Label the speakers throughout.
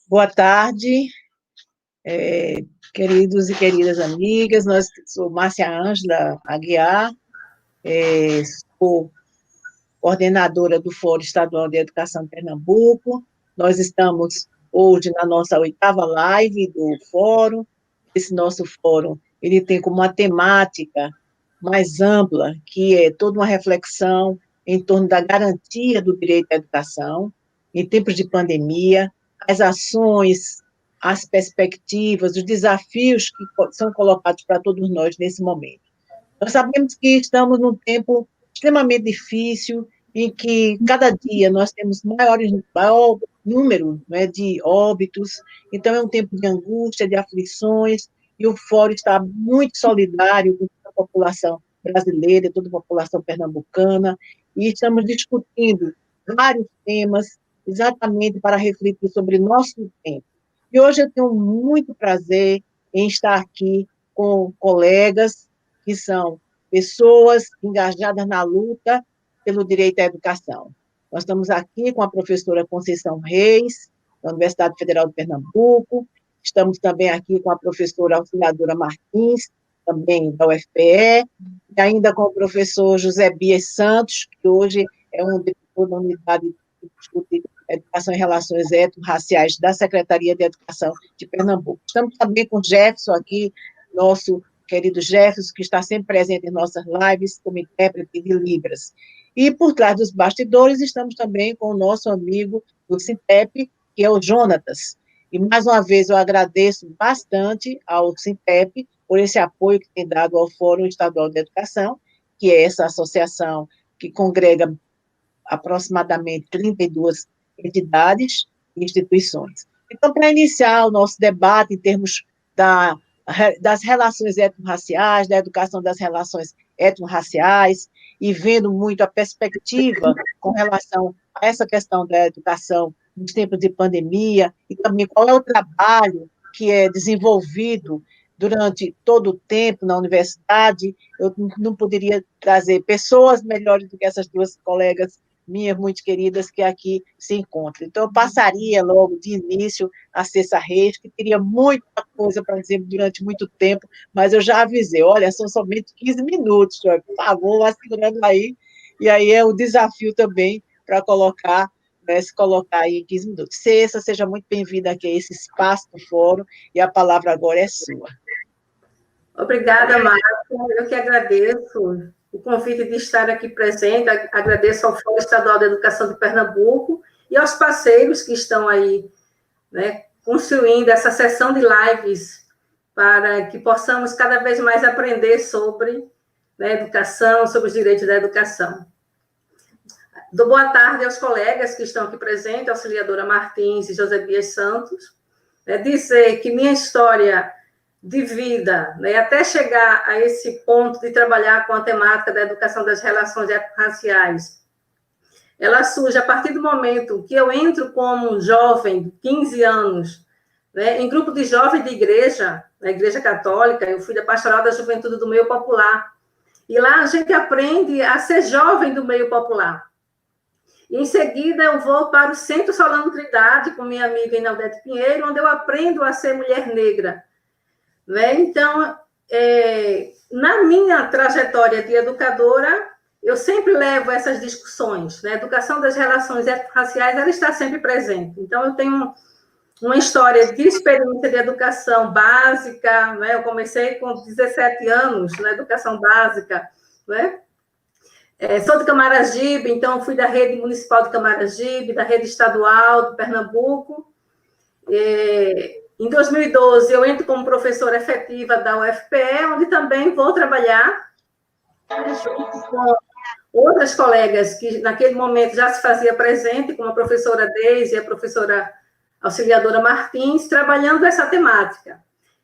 Speaker 1: Boa tarde, queridos e queridas amigas. Sou Márcia Ângela Aguiar, sou coordenadora do Fórum Estadual de Educação de Pernambuco. Nós estamos hoje na nossa 8ª live do Fórum. Esse nosso fórum, ele tem como uma temática mais ampla, que é toda uma reflexão em torno da garantia do direito à educação, em tempos de pandemia, as ações, as perspectivas, os desafios que são colocados para todos nós nesse momento. Nós sabemos que estamos num tempo extremamente difícil, em que cada dia nós temos maior número, né, de óbitos, então é um tempo de angústia, de aflições, e o Fórum está muito solidário com a população brasileira, toda a população pernambucana, e estamos discutindo vários temas exatamente para refletir sobre nosso tempo. E hoje eu tenho muito prazer em estar aqui com colegas que são pessoas engajadas na luta pelo direito à educação. Nós estamos aqui com a professora Conceição Reis, da Universidade Federal de Pernambuco, estamos também aqui com a professora Auxiliadora Martins, também da UFPE, e ainda com o professor José Bias Santos, que hoje é um diretor da unidade que discute Educação e Relações Étnico-Raciais da Secretaria de Educação de Pernambuco. Estamos também com o Jefferson aqui, nosso querido Jefferson, que está sempre presente em nossas lives como intérprete de Libras. E por trás dos bastidores estamos também com o nosso amigo do Sintep, que é o Jonatas. E mais uma vez eu agradeço bastante ao Sintep por esse apoio que tem dado ao Fórum Estadual de Educação, que é essa associação que congrega aproximadamente 32 entidades e instituições. Então, para iniciar o nosso debate em termos das relações étnico-raciais, da educação das relações étnico-raciais, e vendo muito a perspectiva com relação a essa questão da educação nos tempos de pandemia, e também qual é o trabalho que é desenvolvido durante todo o tempo na universidade. Eu não poderia trazer pessoas melhores do que essas duas colegas minhas muito queridas que aqui se encontram. Então, eu passaria logo de início a Cessa Reis, que teria muita coisa para dizer durante muito tempo, mas eu já avisei, olha, são somente 15 minutos, senhor, por favor, vá segurando aí, e aí é o desafio também para colocar, né, se colocar aí em 15 minutos. Cessa, seja muito bem-vinda aqui a esse espaço do fórum, e a palavra agora é sua.
Speaker 2: Obrigada, Márcia, eu que agradeço o convite de estar aqui presente, agradeço ao Fórum Estadual de Educação de Pernambuco e aos parceiros que estão aí, né, construindo essa sessão de lives para que possamos cada vez mais aprender sobre, né, educação, sobre os direitos da educação. Dou boa tarde aos colegas que estão aqui presentes, a auxiliadora Martins e José Bias Santos, dizer que minha história de vida, né, até chegar a esse ponto de trabalhar com a temática da educação das relações étnico-raciais, ela surge a partir do momento que eu entro como jovem, de 15 anos, né, em grupo de jovens de igreja, na Igreja Católica. Eu fui da Pastoral da Juventude do Meio Popular, e lá a gente aprende a ser jovem do meio popular. E em seguida eu vou para o Centro Solano Trindade, com minha amiga Inaldete Pinheiro, onde eu aprendo a ser mulher negra. Né? Então, na minha trajetória de educadora, eu sempre levo essas discussões. Né? A educação das relações étnico-raciais, ela está sempre presente. Então, eu tenho uma história de experiência de educação básica, né? Eu comecei com 17 anos na educação básica, né? Sou de Camaragibe, então fui da rede municipal de Camaragibe, da rede estadual de Pernambuco. Em 2012, eu entro como professora efetiva da UFPE, onde também vou trabalhar junto com outras colegas que, naquele momento, já se fazia presente, como a professora Deise e a professora auxiliadora Martins, trabalhando essa temática.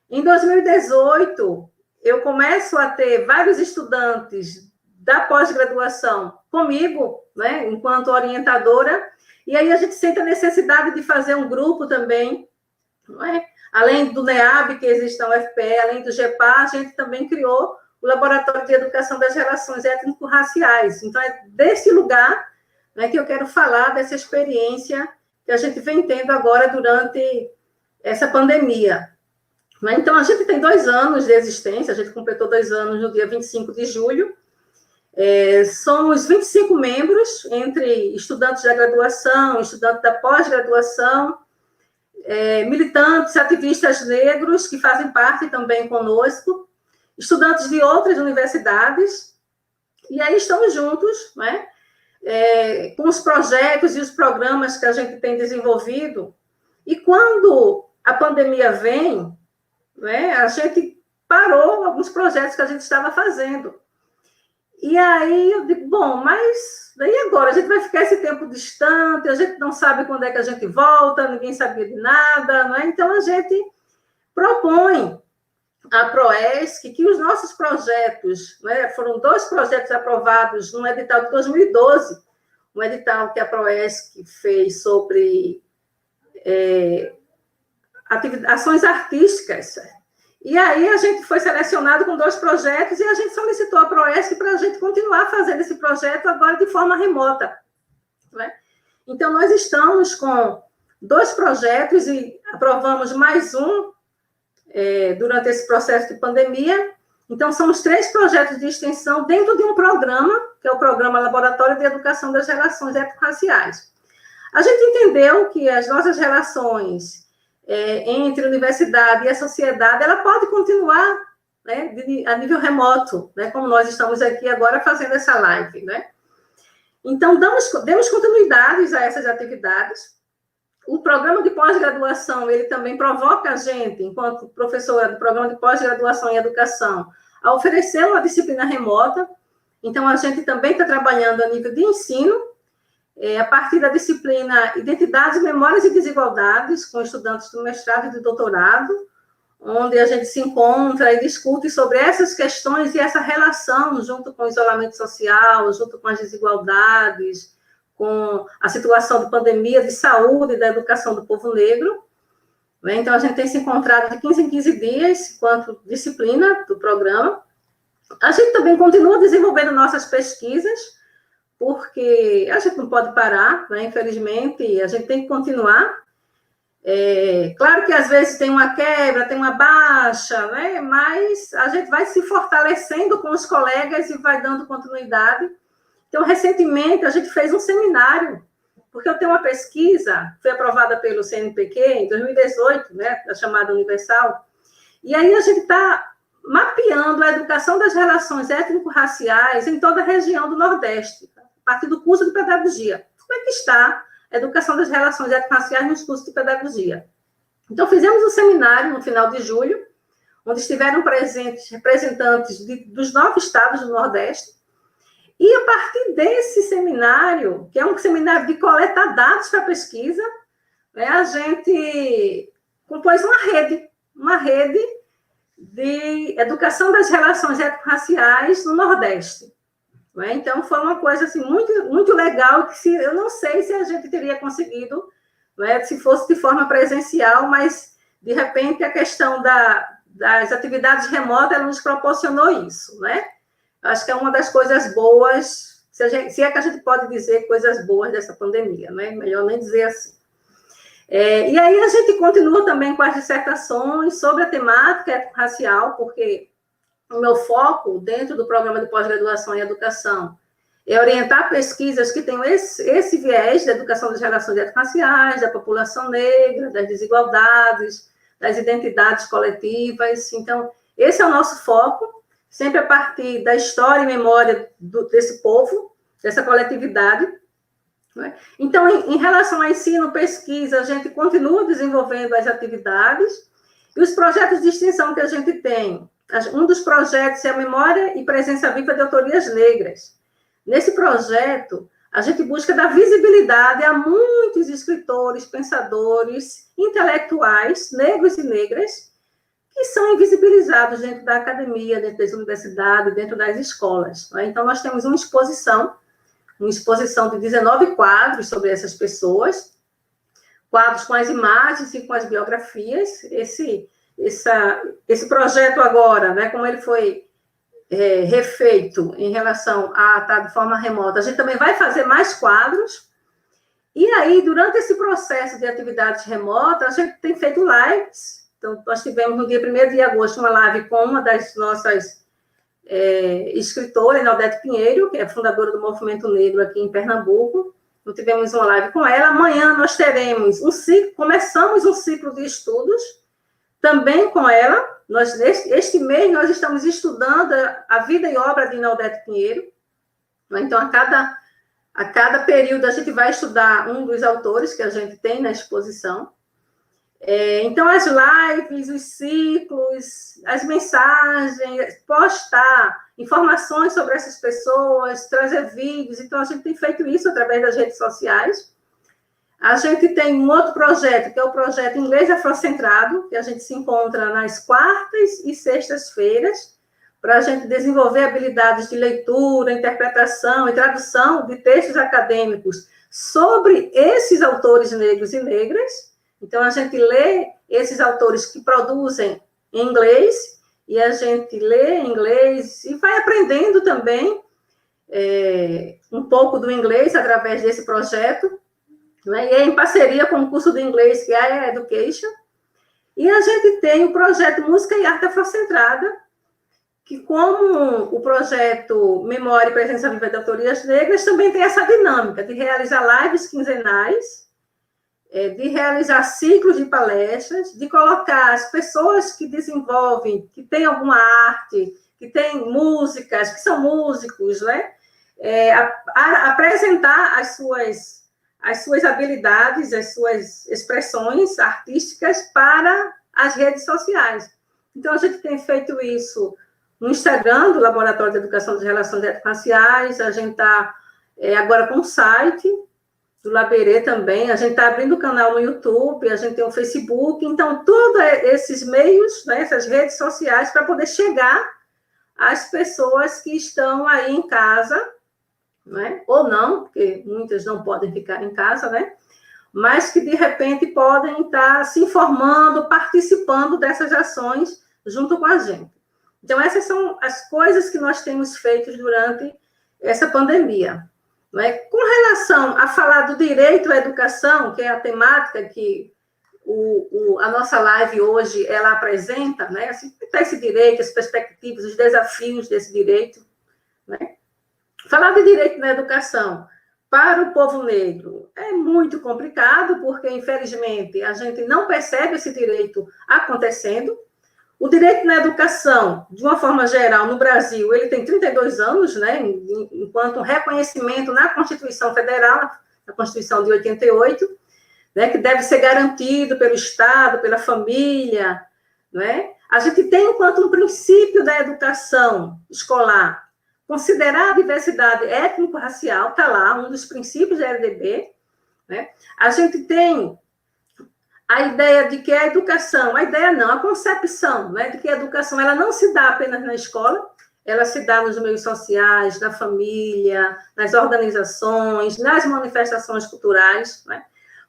Speaker 2: Em 2018, eu começo a ter vários estudantes da pós-graduação comigo, né, enquanto orientadora, e aí a gente sente a necessidade de fazer um grupo também, não é? Além do NEAB, que existe na UFPE, além do GEPA, a gente também criou o Laboratório de Educação das Relações Étnico-Raciais. Então, é desse lugar, né, que eu quero falar dessa experiência que a gente vem tendo agora durante essa pandemia. Né? Então, a gente tem 2 anos de existência, a gente completou 2 anos no dia 25 de julho. Somos 25 membros, entre estudantes da graduação, estudantes da pós-graduação, militantes, ativistas negros, que fazem parte também conosco, estudantes de outras universidades, e aí estamos juntos, né? Com os projetos e os programas que a gente tem desenvolvido, e quando a pandemia vem, né, a gente parou alguns projetos que a gente estava fazendo. E aí eu digo, bom, mas daí agora? A gente vai ficar esse tempo distante, a gente não sabe quando é que a gente volta, ninguém sabia de nada, não é? Então a gente propõe à Proesc que os nossos projetos, né, foram 2 projetos aprovados no edital de 2012, um edital que a Proesc fez sobre ações artísticas. E aí a gente foi selecionado com 2 projetos e a gente solicitou a Proesc para a gente continuar fazendo esse projeto agora de forma remota. Né? Então, nós estamos com 2 projetos e aprovamos mais um durante esse processo de pandemia. Então, são os 3 projetos de extensão dentro de um programa, que é o Programa Laboratório de Educação das Relações Étnico-Raciais. A gente entendeu que as nossas relações entre a universidade e a sociedade, ela pode continuar, né, a nível remoto, né, como nós estamos aqui agora fazendo essa live, né? Então, demos continuidades a essas atividades. O programa de pós-graduação, ele também provoca a gente, enquanto professora do programa de pós-graduação em educação, a oferecer uma disciplina remota. Então, a gente também está trabalhando a nível de ensino, a partir da disciplina Identidades, Memórias e Desigualdades, com estudantes do mestrado e do doutorado, onde a gente se encontra e discute sobre essas questões e essa relação junto com o isolamento social, junto com as desigualdades, com a situação de pandemia, de saúde e da educação do povo negro. Então, a gente tem se encontrado de 15 em 15 dias, quanto disciplina do programa. A gente também continua desenvolvendo nossas pesquisas, porque a gente não pode parar, né? Infelizmente, a gente tem que continuar. Claro que às vezes tem uma quebra, tem uma baixa, né? Mas a gente vai se fortalecendo com os colegas e vai dando continuidade. Então, recentemente, a gente fez um seminário, porque eu tenho uma pesquisa, foi aprovada pelo CNPq em 2018, né? A chamada Universal, e aí a gente está mapeando a educação das relações étnico-raciais em toda a região do Nordeste, a partir do curso de pedagogia. Como é que está a educação das relações étnico-raciais nos cursos de pedagogia? Então, fizemos um seminário no final de julho, onde estiveram presentes representantes dos 9 estados do Nordeste, e a partir desse seminário, que é um seminário de coletar dados para pesquisa, né, a gente compôs uma rede de educação das relações étnico-raciais no Nordeste. Então, foi uma coisa assim, muito, muito legal, que eu não sei se a gente teria conseguido, né, se fosse de forma presencial, mas, de repente, a questão das atividades remotas, ela nos proporcionou isso, né? Acho que é uma das coisas boas, se é que a gente pode dizer coisas boas dessa pandemia, né? Melhor nem dizer assim. E aí a gente continua também com as dissertações sobre a temática étnico-racial, porque o meu foco dentro do programa de pós-graduação em educação é orientar pesquisas que tenham esse viés da educação das relações étnico-raciais, da população negra, das desigualdades, das identidades coletivas. Então, esse é o nosso foco, sempre a partir da história e memória desse povo, dessa coletividade. Né? Então, em relação ao ensino, pesquisa, a gente continua desenvolvendo as atividades e os projetos de extensão que a gente tem. Um dos projetos é a Memória e Presença Viva de Autorias Negras. Nesse projeto, a gente busca dar visibilidade a muitos escritores, pensadores, intelectuais, negros e negras, que são invisibilizados dentro da academia, dentro das universidades, dentro das escolas. Né? Então, nós temos uma exposição de 19 quadros sobre essas pessoas, quadros com as imagens e com as biografias. Esse projeto agora, né, como ele foi refeito em relação a estar de forma remota, a gente também vai fazer mais quadros, E aí, durante esse processo de atividades remotas, a gente tem feito lives. Então, nós tivemos no dia 1º de agosto uma live com uma das nossas escritora, Inaldete Pinheiro, que é fundadora do Movimento Negro aqui em Pernambuco. Então, tivemos uma live com ela. Amanhã nós teremos começamos um ciclo de estudos, também com ela. Este mês nós estamos estudando a vida e obra de Inaldete Pinheiro. Então, a cada período a gente vai estudar um dos autores que a gente tem na exposição. Então, as lives, os ciclos, as mensagens, postar informações sobre essas pessoas, trazer vídeos. Então, a gente tem feito isso através das redes sociais. A gente tem um outro projeto, que é o projeto Inglês Afrocentrado, que a gente se encontra nas quartas e sextas-feiras, para a gente desenvolver habilidades de leitura, interpretação e tradução de textos acadêmicos sobre esses autores negros e negras. Então, a gente lê esses autores que produzem em inglês, e a gente lê em inglês e vai aprendendo também um pouco do inglês através desse projeto, né? E é em parceria com o curso de inglês, que é a Education. E a gente tem o projeto Música e Arte Afrocentrada, que, como o projeto Memória e Presença Viva de Autorias Negras, também tem essa dinâmica de realizar lives quinzenais, de realizar ciclos de palestras, de colocar as pessoas que desenvolvem, que têm alguma arte, que têm músicas, que são músicos, né? Apresentar as suas habilidades, as suas expressões artísticas para as redes sociais. Então, a gente tem feito isso no Instagram do Laboratório de Educação das Relações Étnico-Raciais, a gente está agora com o site do Laberê também, a gente está abrindo o canal no YouTube, a gente tem o Facebook, então, todos esses meios, né, essas redes sociais, para poder chegar às pessoas que estão aí em casa, né, ou não, porque muitas não podem ficar em casa, né, mas que, de repente, podem estar se informando, participando dessas ações junto com a gente. Então, essas são as coisas que nós temos feito durante essa pandemia. Com relação a falar do direito à educação, que é a temática que a nossa live hoje ela apresenta, né? Assim, esse direito, as perspectivas, os desafios desse direito. Né? Falar de direito na educação para o povo negro é muito complicado, porque, infelizmente, a gente não percebe esse direito acontecendo. O direito na educação, de uma forma geral, no Brasil, ele tem 32 anos, né, enquanto um reconhecimento na Constituição Federal, na Constituição de 88, né, que deve ser garantido pelo Estado, pela família, né? A gente tem, enquanto um princípio da educação escolar, considerar a diversidade étnico-racial, está lá, um dos princípios da LDB, né? A gente tem a ideia de que a educação, a ideia não, a concepção, né, de que a educação ela não se dá apenas na escola, ela se dá nos meios sociais, na família, nas organizações, nas manifestações culturais, né?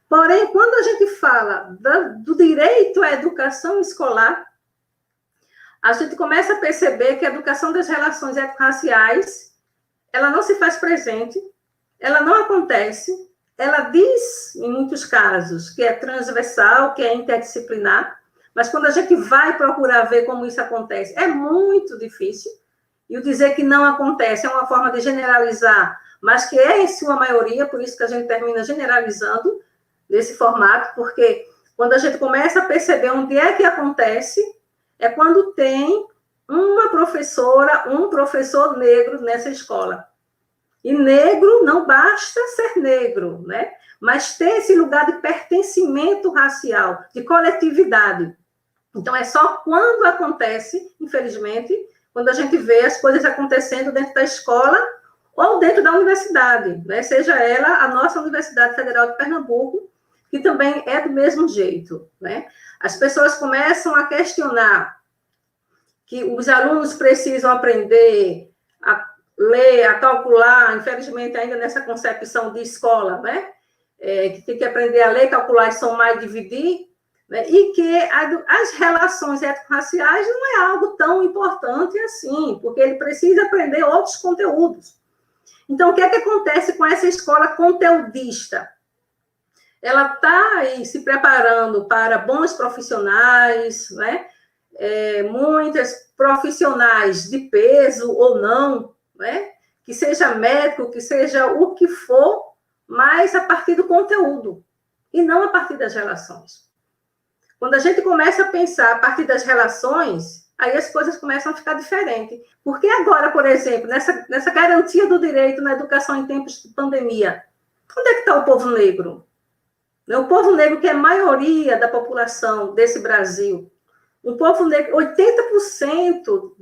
Speaker 2: Porém, quando a gente fala do direito à educação escolar, a gente começa a perceber que a educação das relações étnico-raciais, ela não se faz presente, ela não acontece. Ela diz, em muitos casos, que é transversal, que é interdisciplinar, mas quando a gente vai procurar ver como isso acontece, é muito difícil. E o dizer que não acontece é uma forma de generalizar, mas que é em sua maioria, por isso que a gente termina generalizando nesse formato, porque quando a gente começa a perceber onde é que acontece, é quando tem uma professora, um professor negro nessa escola. E negro não basta ser negro, né? Mas ter esse lugar de pertencimento racial, de coletividade. Então, é só quando acontece, infelizmente, quando a gente vê as coisas acontecendo dentro da escola ou dentro da universidade, né? Seja ela a nossa Universidade Federal de Pernambuco, que também é do mesmo jeito, né? As pessoas começam a questionar que os alunos precisam aprender a ler, a calcular, infelizmente, ainda nessa concepção de escola, né? Que tem que aprender a ler, calcular e somar e dividir, né? E que as relações étnico-raciais não é algo tão importante assim, porque ele precisa aprender outros conteúdos. Então, o que é que acontece com essa escola conteudista? ela está aí se preparando para bons profissionais, né? Muitas profissionais de peso ou não, né? Que seja médico, que seja o que for, mas a partir do conteúdo, e não a partir das relações. Quando a gente começa a pensar a partir das relações, aí as coisas começam a ficar diferentes. Porque agora, por exemplo, nessa garantia do direito na educação em tempos de pandemia, onde é que está o povo negro? O povo negro, que é a maioria da população desse Brasil, o povo negro, 80%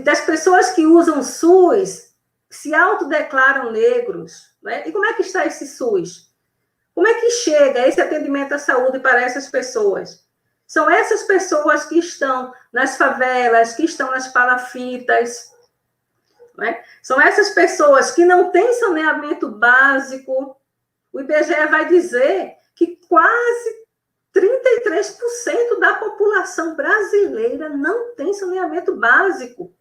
Speaker 2: das pessoas que usam SUS se autodeclaram negros. Né? E como é que está esse SUS? Como é que chega esse atendimento à saúde para essas pessoas? São essas pessoas que estão nas favelas, que estão nas palafitas, né? São essas pessoas que não têm saneamento básico. O IBGE vai dizer que quase 33% da população brasileira não tem saneamento básico.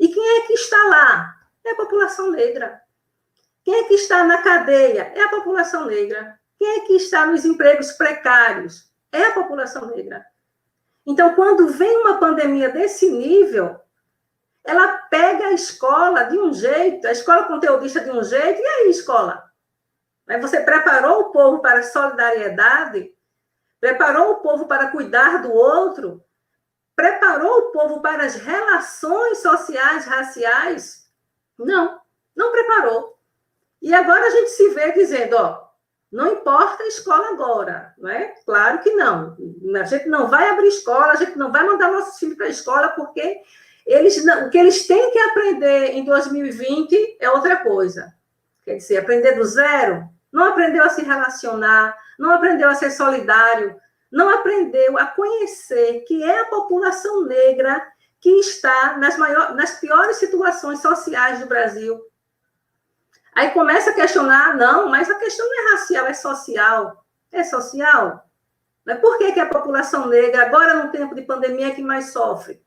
Speaker 2: E quem é que está lá? É a população negra. Quem é que está na cadeia? É a população negra. Quem é que está nos empregos precários? É a população negra. Então, quando vem uma pandemia desse nível, ela pega a escola de um jeito, a escola conteudista de um jeito, e aí, escola? Você preparou o povo para a solidariedade? Preparou o povo para cuidar do outro? Preparou o povo para as relações sociais, raciais? Não, não preparou. E agora a gente se vê dizendo, não importa a escola agora, não é? Claro que não. A gente não vai abrir escola, a gente não vai mandar nossos filhos para a escola, porque o que eles têm que aprender em 2020 é outra coisa. Quer dizer, aprender do zero, não aprendeu a se relacionar, não aprendeu a ser solidário, não aprendeu a conhecer que é a população negra que está nas piores situações sociais do Brasil. Aí começa a questionar, não, mas a questão não é racial, é social. É social? Mas por que a população negra, agora no tempo de pandemia, é que mais sofre?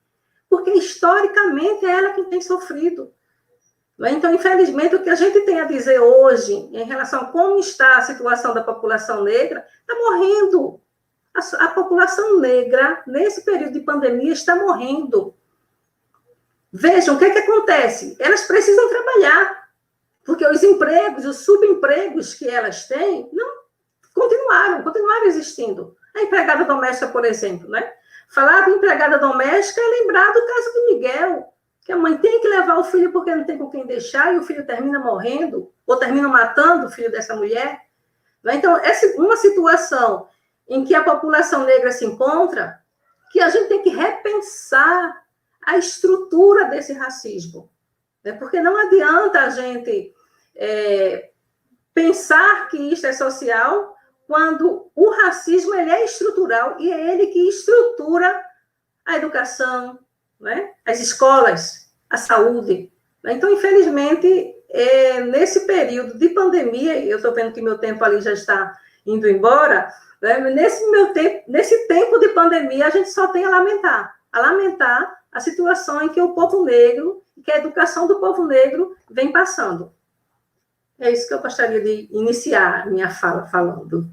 Speaker 2: Porque, historicamente, é ela quem tem sofrido. Então, infelizmente, o que a gente tem a dizer hoje, em relação a como está a situação da população negra, está morrendo. A população negra, nesse período de pandemia, está morrendo. Vejam, o que acontece? Elas precisam trabalhar. Porque os empregos, os subempregos que elas têm, não continuaram existindo. A empregada doméstica, por exemplo, né? Falar de empregada doméstica é lembrar do caso de Miguel, que a mãe tem que levar o filho porque não tem com quem deixar, e o filho termina morrendo, ou termina matando o filho dessa mulher. Então, essa é uma situação em que a população negra se encontra, que a gente tem que repensar a estrutura desse racismo. Porque não adianta a gente pensar que isso é social, quando o racismo ele é estrutural e é ele que estrutura a educação, né? As escolas, a saúde. Então, infelizmente, nesse período de pandemia, eu estou vendo que meu tempo ali já está indo embora, né? Nesse tempo de pandemia, a gente só tem a lamentar a situação em que o povo negro, que a educação do povo negro vem passando. É isso que eu gostaria de iniciar minha fala falando.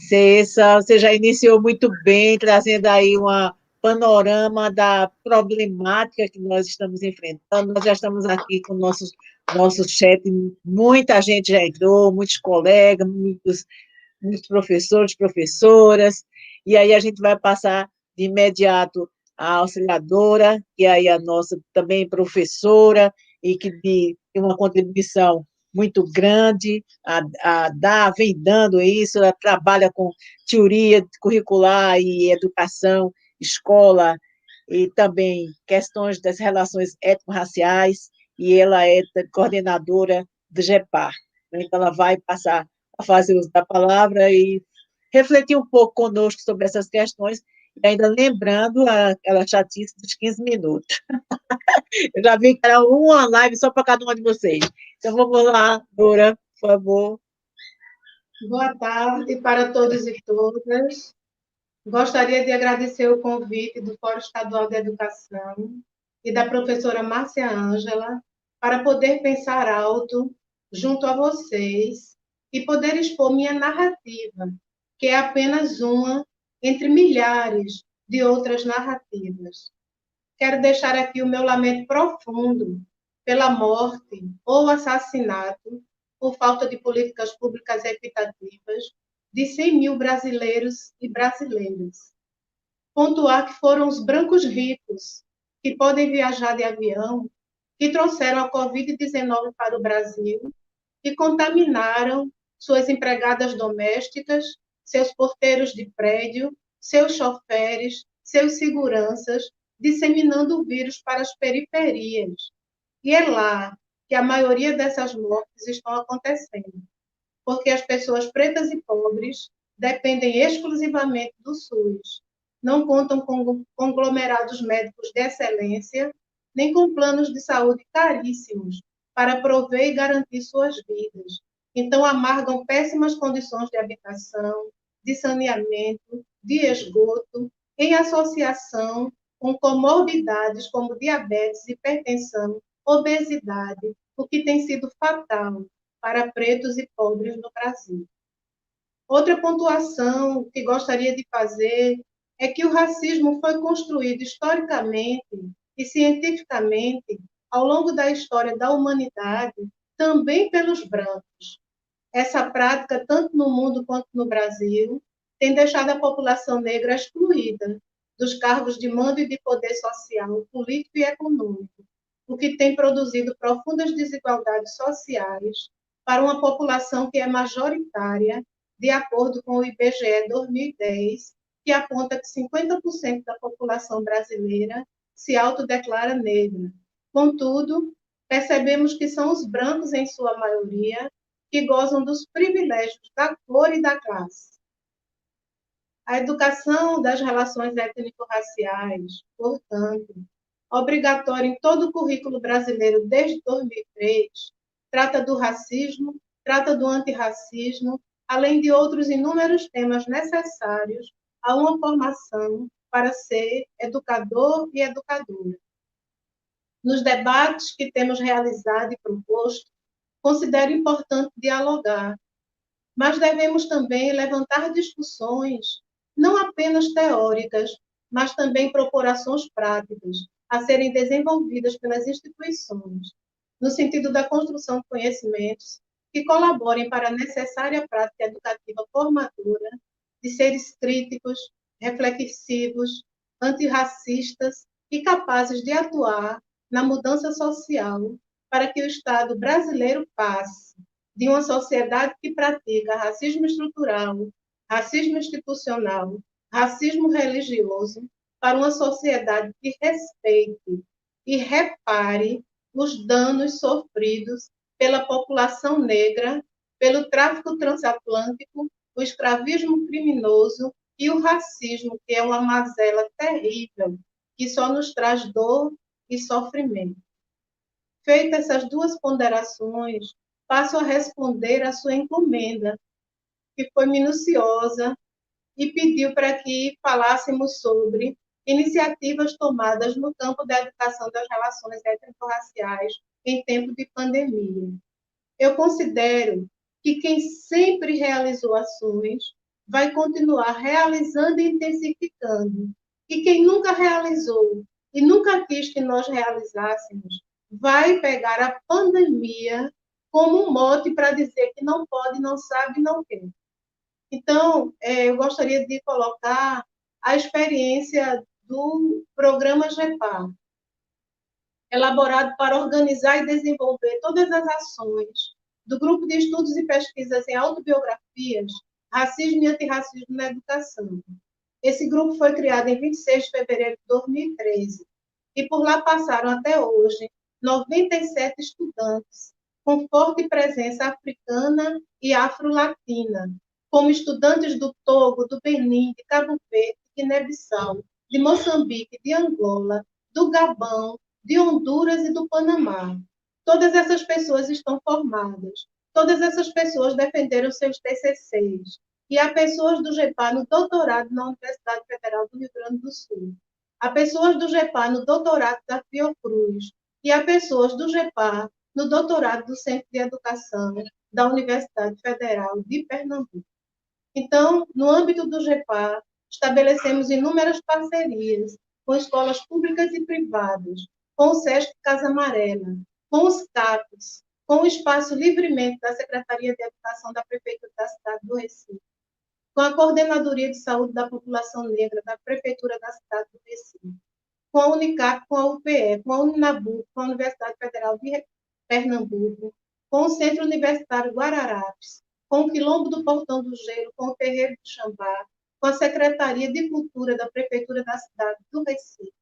Speaker 1: Cessa, você já iniciou muito bem, trazendo aí uma panorama da problemática que nós estamos enfrentando. Nós já estamos aqui com o nosso chat, muita gente já entrou, muitos colegas, muitos professores, professoras, e aí a gente vai passar de imediato a auxiliadora, que é aí a nossa também professora, e que tem uma contribuição muito grande vem dando isso, ela trabalha com teoria curricular e educação, escola, e também questões das relações étnico-raciais, e ela é coordenadora do GEPAR. Então, ela vai passar a fazer uso da palavra e refletir um pouco conosco sobre essas questões, e ainda lembrando aquela chatice dos 15 minutos. Eu já vi que era uma live só para cada uma de vocês. Então, vamos lá, Dora, por favor.
Speaker 3: Boa tarde para todos e todas. Gostaria de agradecer o convite do Fórum Estadual de Educação e da professora Márcia Ângela para poder pensar alto junto a vocês e poder expor minha narrativa, que é apenas uma entre milhares de outras narrativas. Quero deixar aqui o meu lamento profundo pela morte ou assassinato, por falta de políticas públicas equitativas, de 100 mil brasileiros e brasileiras. Pontuar que foram os brancos ricos, que podem viajar de avião, que trouxeram a Covid-19 para o Brasil e contaminaram suas empregadas domésticas, seus porteiros de prédio, seus choferes, seus seguranças, disseminando o vírus para as periferias. E é lá que a maioria dessas mortes estão acontecendo, porque as pessoas pretas e pobres dependem exclusivamente do SUS, não contam com conglomerados médicos de excelência, nem com planos de saúde caríssimos para prover e garantir suas vidas. Então, amargam péssimas condições de habitação, de saneamento, de esgoto, em associação com comorbidades como diabetes, hipertensão, obesidade, o que tem sido fatal para pretos e pobres no Brasil. Outra pontuação que gostaria de fazer é que o racismo foi construído historicamente e cientificamente ao longo da história da humanidade também pelos brancos. Essa prática, tanto no mundo quanto no Brasil, tem deixado a população negra excluída dos cargos de mando e de poder social, político e econômico, o que tem produzido profundas desigualdades sociais para uma população que é majoritária, de acordo com o IBGE 2010, que aponta que 50% da população brasileira se autodeclara negra. Contudo, percebemos que são os brancos, em sua maioria, que gozam dos privilégios da cor e da classe. A educação das relações étnico-raciais, portanto, obrigatória em todo o currículo brasileiro desde 2003, trata do racismo, trata do antirracismo, além de outros inúmeros temas necessários a uma formação para ser educador e educadora. Nos debates que temos realizado e proposto, considero importante dialogar, mas devemos também levantar discussões, não apenas teóricas, mas também propor ações práticas a serem desenvolvidas pelas instituições, no sentido da construção de conhecimentos que colaborem para a necessária prática educativa formadora de seres críticos, reflexivos, antirracistas e capazes de atuar na mudança social para que o Estado brasileiro passe de uma sociedade que pratica racismo estrutural, racismo institucional, racismo religioso, para uma sociedade que respeite e repare os danos sofridos pela população negra, pelo tráfico transatlântico, o escravismo criminoso e o racismo, que é uma mazela terrível, que só nos traz dor e sofrimento. Feitas essas duas ponderações, passo a responder à sua encomenda, que foi minuciosa e pediu para que falássemos sobre iniciativas tomadas no campo da educação das relações étnico-raciais em tempo de pandemia. Eu considero que quem sempre realizou ações vai continuar realizando e intensificando. E quem nunca realizou e nunca quis que nós realizássemos, vai pegar a pandemia como um mote para dizer que não pode, não sabe, não quer. Então, eu gostaria de colocar a experiência do programa GEPAR, elaborado para organizar e desenvolver todas as ações do Grupo de Estudos e Pesquisas em Autobiografias, Racismo e Antirracismo na Educação. Esse grupo foi criado em 26 de fevereiro de 2013 e por lá passaram até hoje 97 estudantes com forte presença africana e afro-latina, como estudantes do Togo, do Benin, de Cabo Verde, de Guiné-Bissau, de Moçambique, de Angola, do Gabão, de Honduras e do Panamá. Todas essas pessoas estão formadas, todas essas pessoas defenderam seus TCCs, e há pessoas do GEPAR no doutorado na Universidade Federal do Rio Grande do Sul, há pessoas do GEPAR no doutorado da Fiocruz, e há pessoas do GEPAR no doutorado do Centro de Educação da Universidade Federal de Pernambuco. Então, no âmbito do GEPAR, estabelecemos inúmeras parcerias com escolas públicas e privadas, com o SESC Casa Amarela, com os CAPs, com o Espaço Livremente da Secretaria de Educação da Prefeitura da cidade do Recife, com a Coordenadoria de Saúde da População Negra da Prefeitura da cidade do Recife, com a Unicap, com a UPE, com a Uninabuco, com a Universidade Federal de Pernambuco, com o Centro Universitário Guararapes, com o Quilombo do Portão do Gelo, com o Terreiro do Xambá, com a Secretaria de Cultura da Prefeitura da cidade do Recife,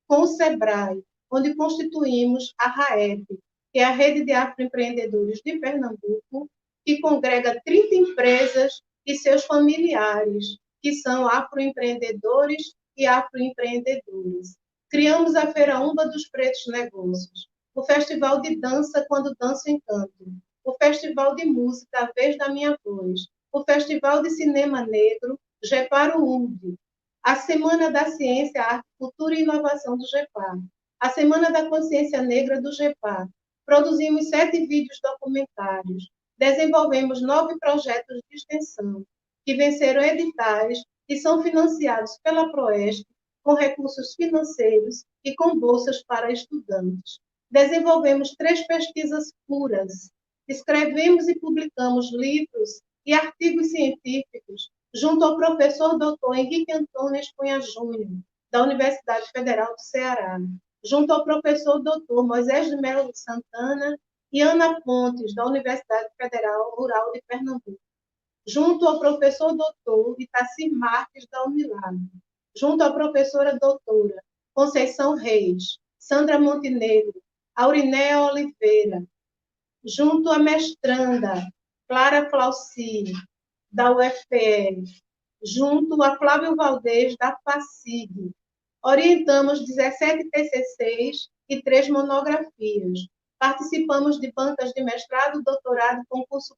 Speaker 3: com o SEBRAE, onde constituímos a RAEP, que é a Rede de Afroempreendedores de Pernambuco, que congrega 30 empresas e seus familiares, que são afroempreendedores e afroempreendedoras. Criamos a Feira Umba dos Pretos Negócios, o Festival de Dança Quando Danço Encanto, o Festival de Música A Vez da Minha Voz, o Festival de Cinema Negro GEPAR URB, a Semana da Ciência, Arte, Cultura e Inovação do GEPAR, a Semana da Consciência Negra do GEPAR. Produzimos 7 vídeos documentários, desenvolvemos 9 projetos de extensão, que venceram editais e são financiados pela Proeste com recursos financeiros e com bolsas para estudantes. Desenvolvemos 3 pesquisas puras, escrevemos e publicamos livros e artigos científicos junto ao professor doutor Henrique Antônio Cunha Júnior, da Universidade Federal do Ceará, junto ao professor doutor Moisés de Melo Santana e Ana Pontes, da Universidade Federal Rural de Pernambuco, junto ao professor doutor Itacir Marques, da Unilab, junto à professora doutora Conceição Reis, Sandra Montenegro, Aurinéia Oliveira, junto à mestranda Clara Clauci, da UFPE, junto a Flávio Valdez, da FACIG. Orientamos 17 TCCs e 3 monografias. Participamos de bancas de mestrado, doutorado, concurso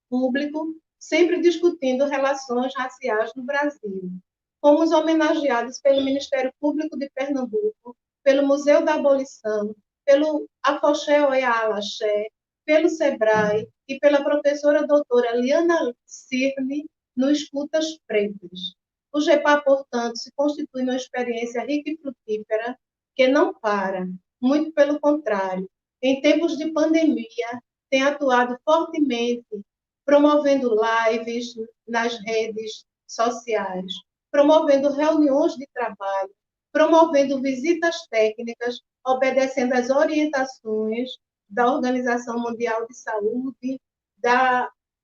Speaker 3: público, sempre discutindo relações raciais no Brasil. Fomos homenageados pelo Ministério Público de Pernambuco, pelo Museu da Abolição, pelo Afoxé Oiá Alaxé, pelo SEBRAE e pela professora doutora Liana Cirne no Escutas Pretas. O GEPAR, portanto, se constitui uma experiência rica e frutífera que não para, muito pelo contrário. Em tempos de pandemia, tem atuado fortemente, promovendo lives nas redes sociais, promovendo reuniões de trabalho, promovendo visitas técnicas, obedecendo às orientações da Organização Mundial de Saúde,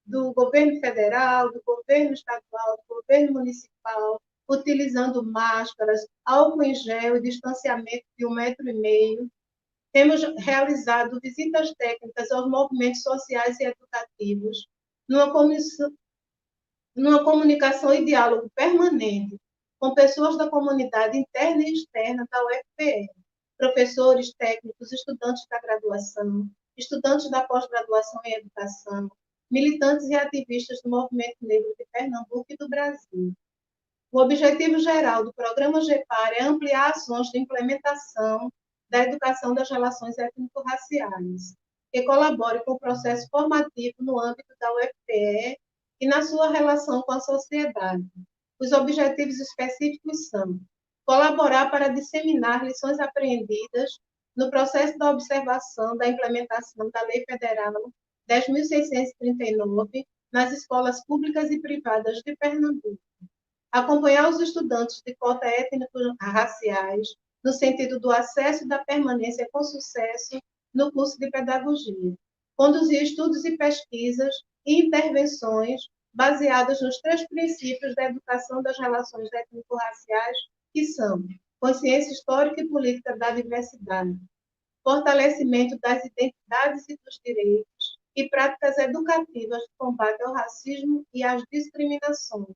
Speaker 3: do governo federal, do governo estadual, do governo municipal, utilizando máscaras, álcool em gel e distanciamento de 1,5 metro. Temos realizado visitas técnicas aos movimentos sociais e educativos, numa comunicação e diálogo permanente com pessoas da comunidade interna e externa da UFPE, professores, técnicos, estudantes da graduação, estudantes da pós-graduação em educação, militantes e ativistas do movimento negro de Pernambuco e do Brasil. O objetivo geral do programa GEPAR é ampliar ações de implementação da educação das relações étnico-raciais, que colabore com o processo formativo no âmbito da UFPE e na sua relação com a sociedade. Os objetivos específicos são colaborar para disseminar lições aprendidas no processo da observação da implementação da Lei Federal 10.639 nas escolas públicas e privadas de Pernambuco. Acompanhar os estudantes de cota étnico-raciais no sentido do acesso e da permanência com sucesso no curso de pedagogia. Conduzir estudos e pesquisas e intervenções baseadas nos 3 princípios da educação das relações étnico-raciais, que são consciência histórica e política da diversidade, fortalecimento das identidades e dos direitos e práticas educativas de combate ao racismo e às discriminações.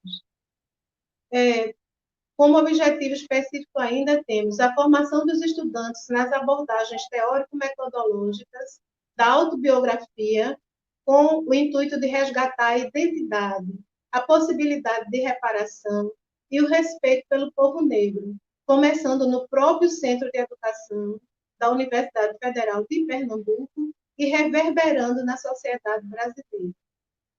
Speaker 3: Como objetivo específico ainda temos a formação dos estudantes nas abordagens teórico-metodológicas da autobiografia, com o intuito de resgatar a identidade, a possibilidade de reparação e o respeito pelo povo negro, começando no próprio Centro de Educação da Universidade Federal de Pernambuco e reverberando na sociedade brasileira.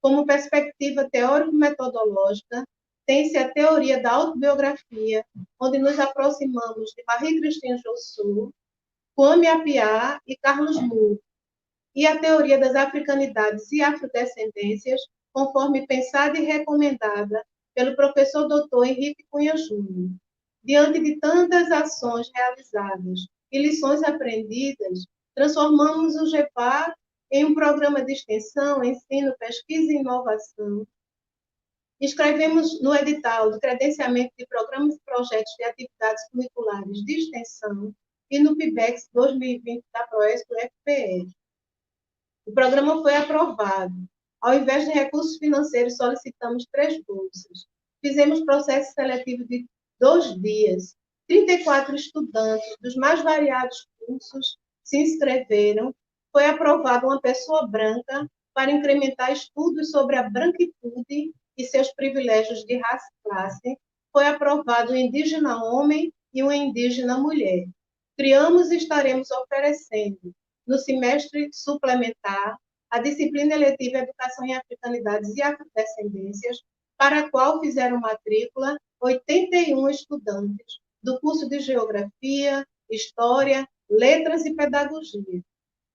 Speaker 3: Como perspectiva teórico-metodológica, tem-se a teoria da autobiografia, onde nos aproximamos de Marie-Christine Jousseau, Kwame Appiah e Carlos Moore, e a teoria das africanidades e afrodescendências, conforme pensada e recomendada pelo professor Dr. Henrique Cunha Júnior. Diante de tantas ações realizadas e lições aprendidas, transformamos o GEPAR em um programa de extensão, ensino, pesquisa e inovação. Escrevemos no edital de credenciamento de programas e projetos de atividades curriculares de extensão e no PIBEX 2020 da PROESC do FPE. O programa foi aprovado. Ao invés de recursos financeiros, solicitamos 3 bolsas. Fizemos processo seletivo de 2 dias. 34 estudantes dos mais variados cursos se inscreveram. Foi aprovada uma pessoa branca para incrementar estudos sobre a branquitude e seus privilégios de raça e classe. Foi aprovado um indígena homem e uma indígena mulher. Criamos e estaremos oferecendo, no semestre suplementar, a disciplina eletiva Educação em Africanidades e Afrodescendências, para a qual fizeram matrícula 81 estudantes do curso de Geografia, História, Letras e Pedagogia,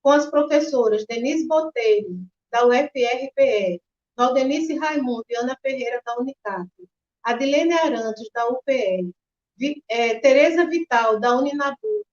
Speaker 3: com as professoras Denise Botelho, da UFRPE, Valdenice Raimundo e Ana Ferreira, da Unicap, Adilene Arantes, da UPE, Tereza Vital, da Uninabu,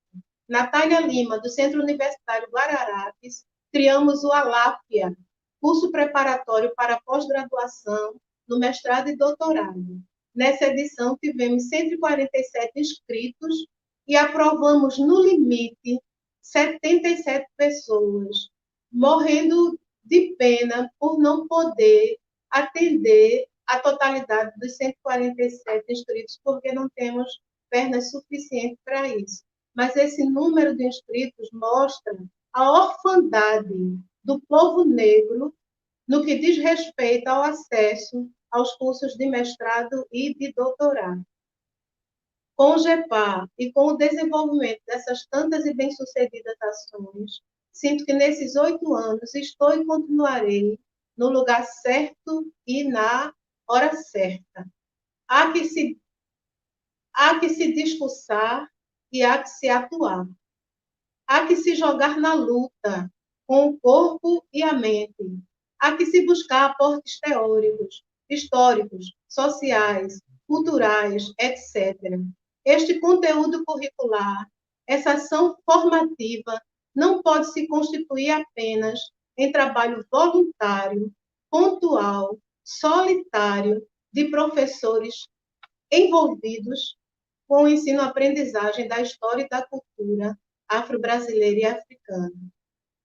Speaker 3: Natália Lima, do Centro Universitário Guararapes. Criamos o ALAPIA, curso preparatório para pós-graduação no mestrado e doutorado. Nessa edição, tivemos 147 inscritos e aprovamos, no limite, 77 pessoas, morrendo de pena por não poder atender a totalidade dos 147 inscritos, porque não temos pernas suficientes para isso. Mas esse número de inscritos mostra a orfandade do povo negro no que diz respeito ao acesso aos cursos de mestrado e de doutorado. Com o GEPAR e com o desenvolvimento dessas tantas e bem-sucedidas ações, sinto que nesses 8 anos estou e continuarei no lugar certo e na hora certa. Há que se discursar e há que se atuar. Há que se jogar na luta com o corpo e a mente. Há que se buscar aportes teóricos, históricos, sociais, culturais, etc. Este conteúdo curricular, essa ação formativa, não pode se constituir apenas em trabalho voluntário, pontual, solitário, de professores envolvidos com o ensino-aprendizagem da história e da cultura afro-brasileira e africana.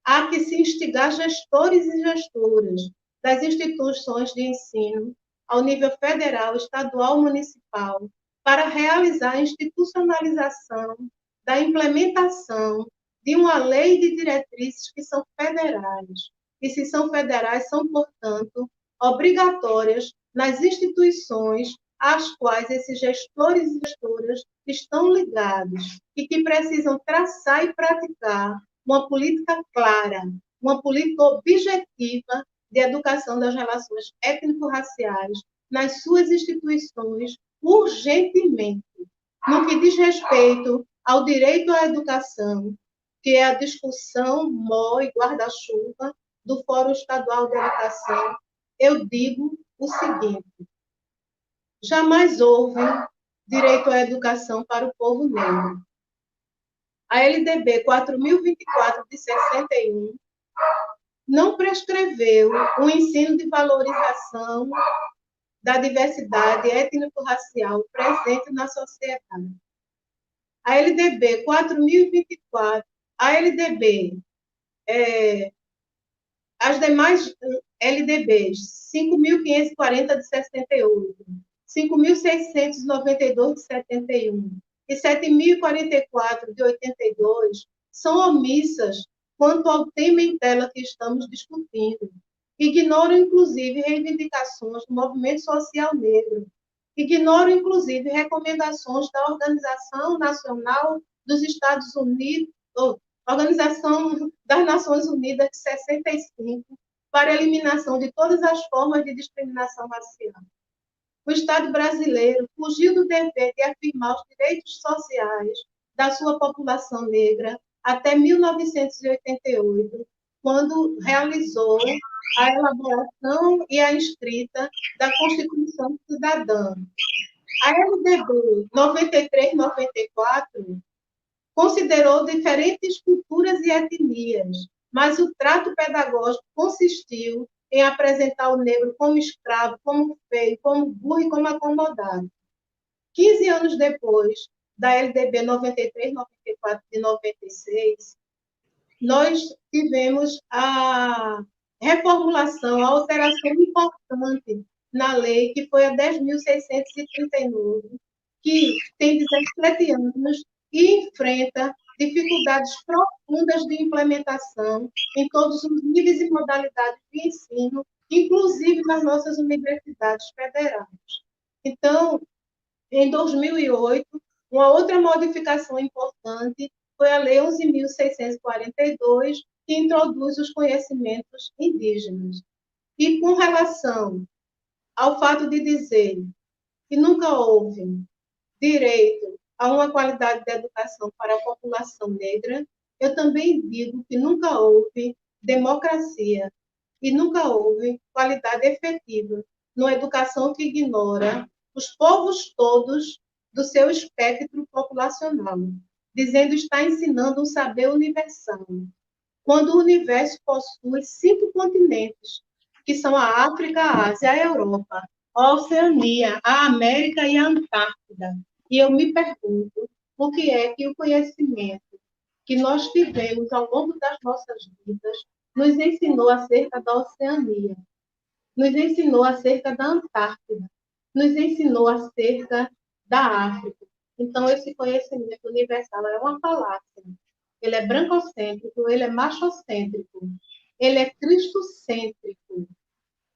Speaker 3: Há que se instigar gestores e gestoras das instituições de ensino, ao nível federal, estadual, municipal, para realizar a institucionalização da implementação de uma lei de diretrizes que são federais. E se são federais, são, portanto, obrigatórias nas instituições às quais esses gestores e gestoras estão ligados e que precisam traçar e praticar uma política clara, uma política objetiva de educação das relações étnico-raciais nas suas instituições urgentemente, no que diz respeito ao direito à educação, que é a discussão mó e guarda-chuva do Fórum Estadual de Educação. Eu digo o seguinte: jamais houve direito à educação para o povo negro. A LDB 4024 de 61 não prescreveu o ensino de valorização da diversidade étnico-racial presente na sociedade. A LDB 4024, a LDB, as demais LDBs 5.540 de 68, 5.692 de 71 e 7.044 de 82 são omissas quanto ao tema em tela que estamos discutindo. Ignoram, inclusive, reivindicações do movimento social negro. Ignoram, inclusive, recomendações da Organização Nacional dos Estados Unidos, Organização das Nações Unidas de 65, para a eliminação de todas as formas de discriminação racial. O Estado brasileiro fugiu do dever de afirmar os direitos sociais da sua população negra até 1988, quando realizou a elaboração e a escrita da Constituição Cidadã. A LDB 93-94 considerou diferentes culturas e etnias, mas o trato pedagógico consistiu em apresentar o negro como escravo, como feio, como burro e como acomodado. 15 anos depois da LDB 93, 94 e 96, nós tivemos a reformulação, a alteração importante na lei, que foi a 10.639, que tem 17 anos e enfrenta dificuldades profundas de implementação em todos os níveis e modalidades de ensino, inclusive nas nossas universidades federais. Então, em 2008, uma outra modificação importante foi a Lei 11.642, que introduz os conhecimentos indígenas. E com relação ao fato de dizer que nunca houve direito a uma qualidade de educação para a população negra, eu também digo que nunca houve democracia e nunca houve qualidade efetiva numa educação que ignora os povos todos do seu espectro populacional, dizendo estar ensinando um saber universal, quando o universo possui 5 continentes, que são a África, a Ásia, a Europa, a Oceania, a América e a Antártida. E eu me pergunto o que é que o conhecimento que nós tivemos ao longo das nossas vidas nos ensinou acerca da Oceania, nos ensinou acerca da Antártida, nos ensinou acerca da África. Então, esse conhecimento universal é uma falácia. Ele é brancocêntrico, ele é machocêntrico, ele é cristocêntrico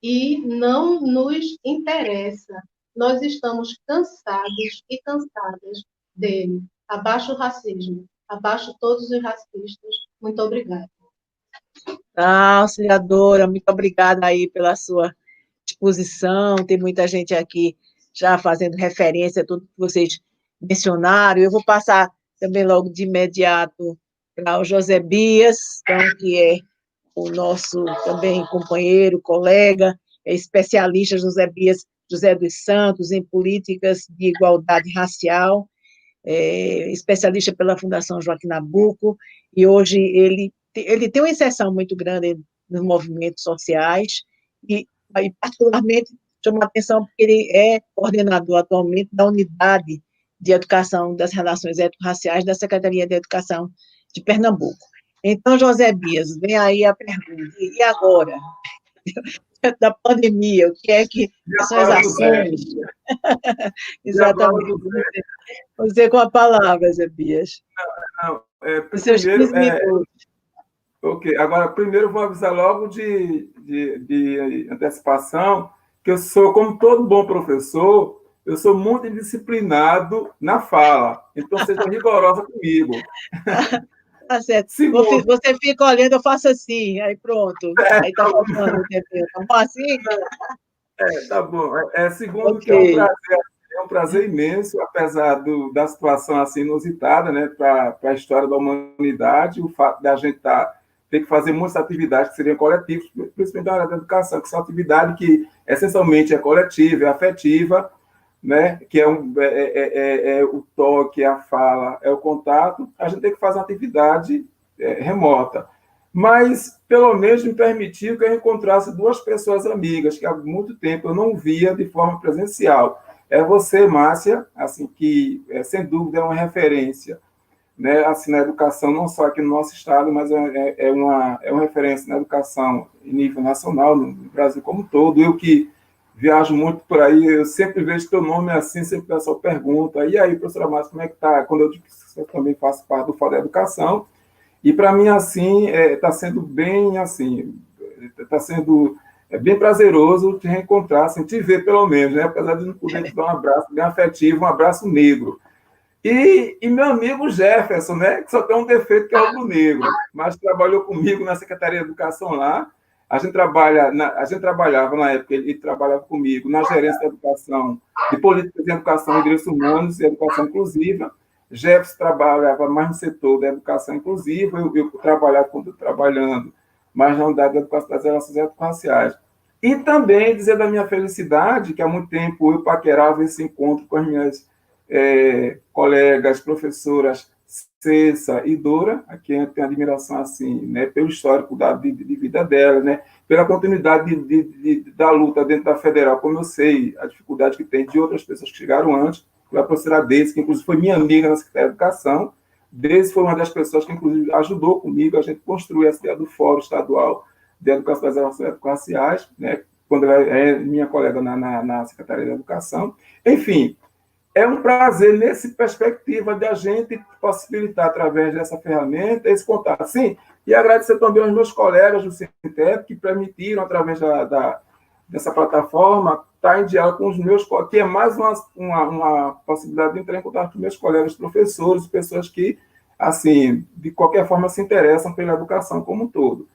Speaker 3: e não nos interessa. Nós estamos cansados e cansadas dele. Abaixo o racismo, abaixo todos os racistas. Muito obrigada.
Speaker 1: Auxiliadora, muito obrigada aí pela sua disposição. Tem muita gente aqui já fazendo referência a tudo que vocês mencionaram. Eu vou passar também logo de imediato para o José Bias, então, que é o nosso também companheiro, colega, é especialista José Bias José dos Santos em políticas de igualdade racial, especialista pela Fundação Joaquim Nabuco, e hoje ele tem uma inserção muito grande nos movimentos sociais, e particularmente chama a atenção porque ele é coordenador atualmente da Unidade de Educação das Relações Étnico-Raciais da Secretaria de Educação de Pernambuco. Então, José Bias, vem aí a pergunta, e agora? Da pandemia, o que é que são as ações? Exatamente. Você com a palavra, Zé Bias.
Speaker 4: Os seus 15 minutos. Ok, agora, primeiro, vou avisar logo de antecipação, que eu sou, como todo bom professor, eu sou muito disciplinado na fala, então seja rigorosa comigo.
Speaker 1: Tá certo. Você fica olhando, eu faço assim, aí pronto. Aí tá faltando, entendeu? Tá bom assim?
Speaker 4: Tá bom. Segundo, okay. Que é um prazer imenso, apesar da situação assim inusitada, né, para a história da humanidade, o fato da gente ter que fazer muitas atividades que seriam coletivas, principalmente na área da educação, que são atividades que essencialmente é coletiva, é afetiva, né, que é o toque, é a fala, é o contato. A gente tem que fazer uma atividade remota. Mas, pelo menos, me permitiu que eu encontrasse 2 pessoas amigas, que há muito tempo eu não via de forma presencial. É você, Márcia, assim, que, sem dúvida, é uma referência, né, assim, na educação, não só aqui no nosso estado, mas é uma referência na educação em nível nacional, no Brasil como um todo. Eu que viajo muito por aí, eu sempre vejo teu nome assim, sempre o pessoal pergunta, e aí, professora Márcia, como é que está? Quando eu digo que eu também faço parte do Fórum da Educação, e para mim, assim, está sendo bem, assim, está sendo bem prazeroso te reencontrar, assim, te ver pelo menos, né? Apesar de não poder te dar um abraço bem afetivo, um abraço negro. E meu amigo Jefferson, né, que só tem um defeito, que é rubro-negro, mas trabalhou comigo na Secretaria de Educação lá. A gente trabalhava, na época, ele trabalhava comigo na gerência de educação, de políticas de educação e direitos humanos e educação inclusiva. Jefferson trabalhava mais no setor da educação inclusiva, eu trabalhava trabalhando mais na unidade de educação das relações étnico-raciais. E também dizer da minha felicidade, que há muito tempo eu paquerava esse encontro com as minhas colegas, professoras Cessa e Dora, a quem eu tenho admiração assim, né, pelo histórico de vida dela, né, pela continuidade da luta dentro da federal, como eu sei a dificuldade que tem de outras pessoas que chegaram antes, a professora Deise, que inclusive foi minha amiga na Secretaria de Educação. Deise foi uma das pessoas que inclusive ajudou comigo a gente construir essa ideia do Fórum Estadual de Educação das Relações Étnico-Raciais, né, quando ela é minha colega na Secretaria de Educação. Enfim, é um prazer, nessa perspectiva, de a gente possibilitar, através dessa ferramenta, esse contato. Sim, e agradecer também aos meus colegas do Sintep, que permitiram, através dessa plataforma, estar em diálogo com os meus colegas, que é mais uma possibilidade de entrar em contato com meus colegas professores, pessoas que, assim, de qualquer forma, se interessam pela educação como um todo.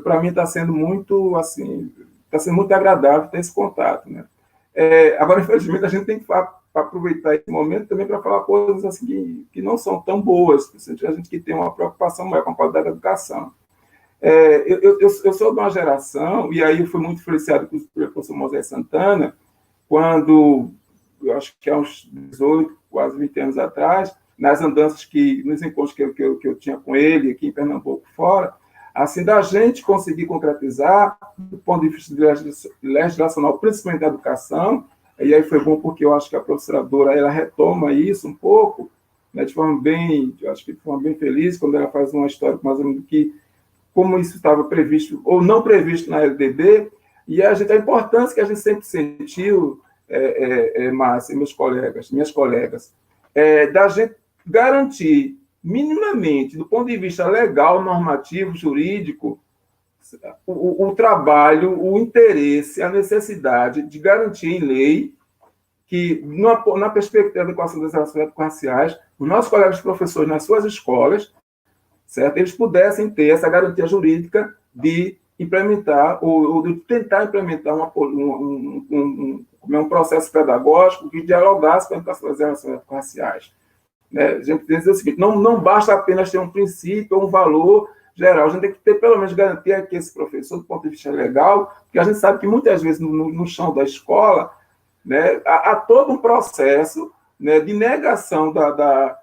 Speaker 4: Para mim, está sendo muito, assim, muito agradável ter esse contato, né? Agora, infelizmente, a gente tem que aproveitar esse momento também para falar coisas assim que não são tão boas, a gente que tem uma preocupação maior com a qualidade da educação. Eu sou de uma geração, e aí eu fui muito influenciado pelo professor Moisés Santana, quando, eu acho que há uns 18, quase 20 anos atrás, nas andanças, nos encontros que eu tinha com ele, aqui em Pernambuco, fora, assim, da gente conseguir concretizar, do ponto de vista legislacional, principalmente da educação. E aí foi bom porque eu acho que a professora Dora, ela retoma isso um pouco, né, de forma bem, eu acho que de forma bem feliz, quando ela faz uma história mais ou menos do que, como isso estava previsto ou não previsto na LDB, e a importância que a gente sempre sentiu, Márcia, minhas colegas, da gente garantir minimamente, do ponto de vista legal, normativo, jurídico, o trabalho, o interesse, a necessidade de garantir em lei que, na perspectiva da equação das relações étnico-raciais, os nossos colegas professores nas suas escolas, certo, eles pudessem ter essa garantia jurídica de implementar, ou de tentar implementar um processo pedagógico que dialogasse com a educação das relações étnico-raciais. A gente tem que dizer o seguinte, não basta apenas ter um princípio ou um valor geral, a gente tem que ter, pelo menos, garantia que esse professor, do ponto de vista legal, porque a gente sabe que, muitas vezes, no chão da escola, né, há todo um processo, né, de negação da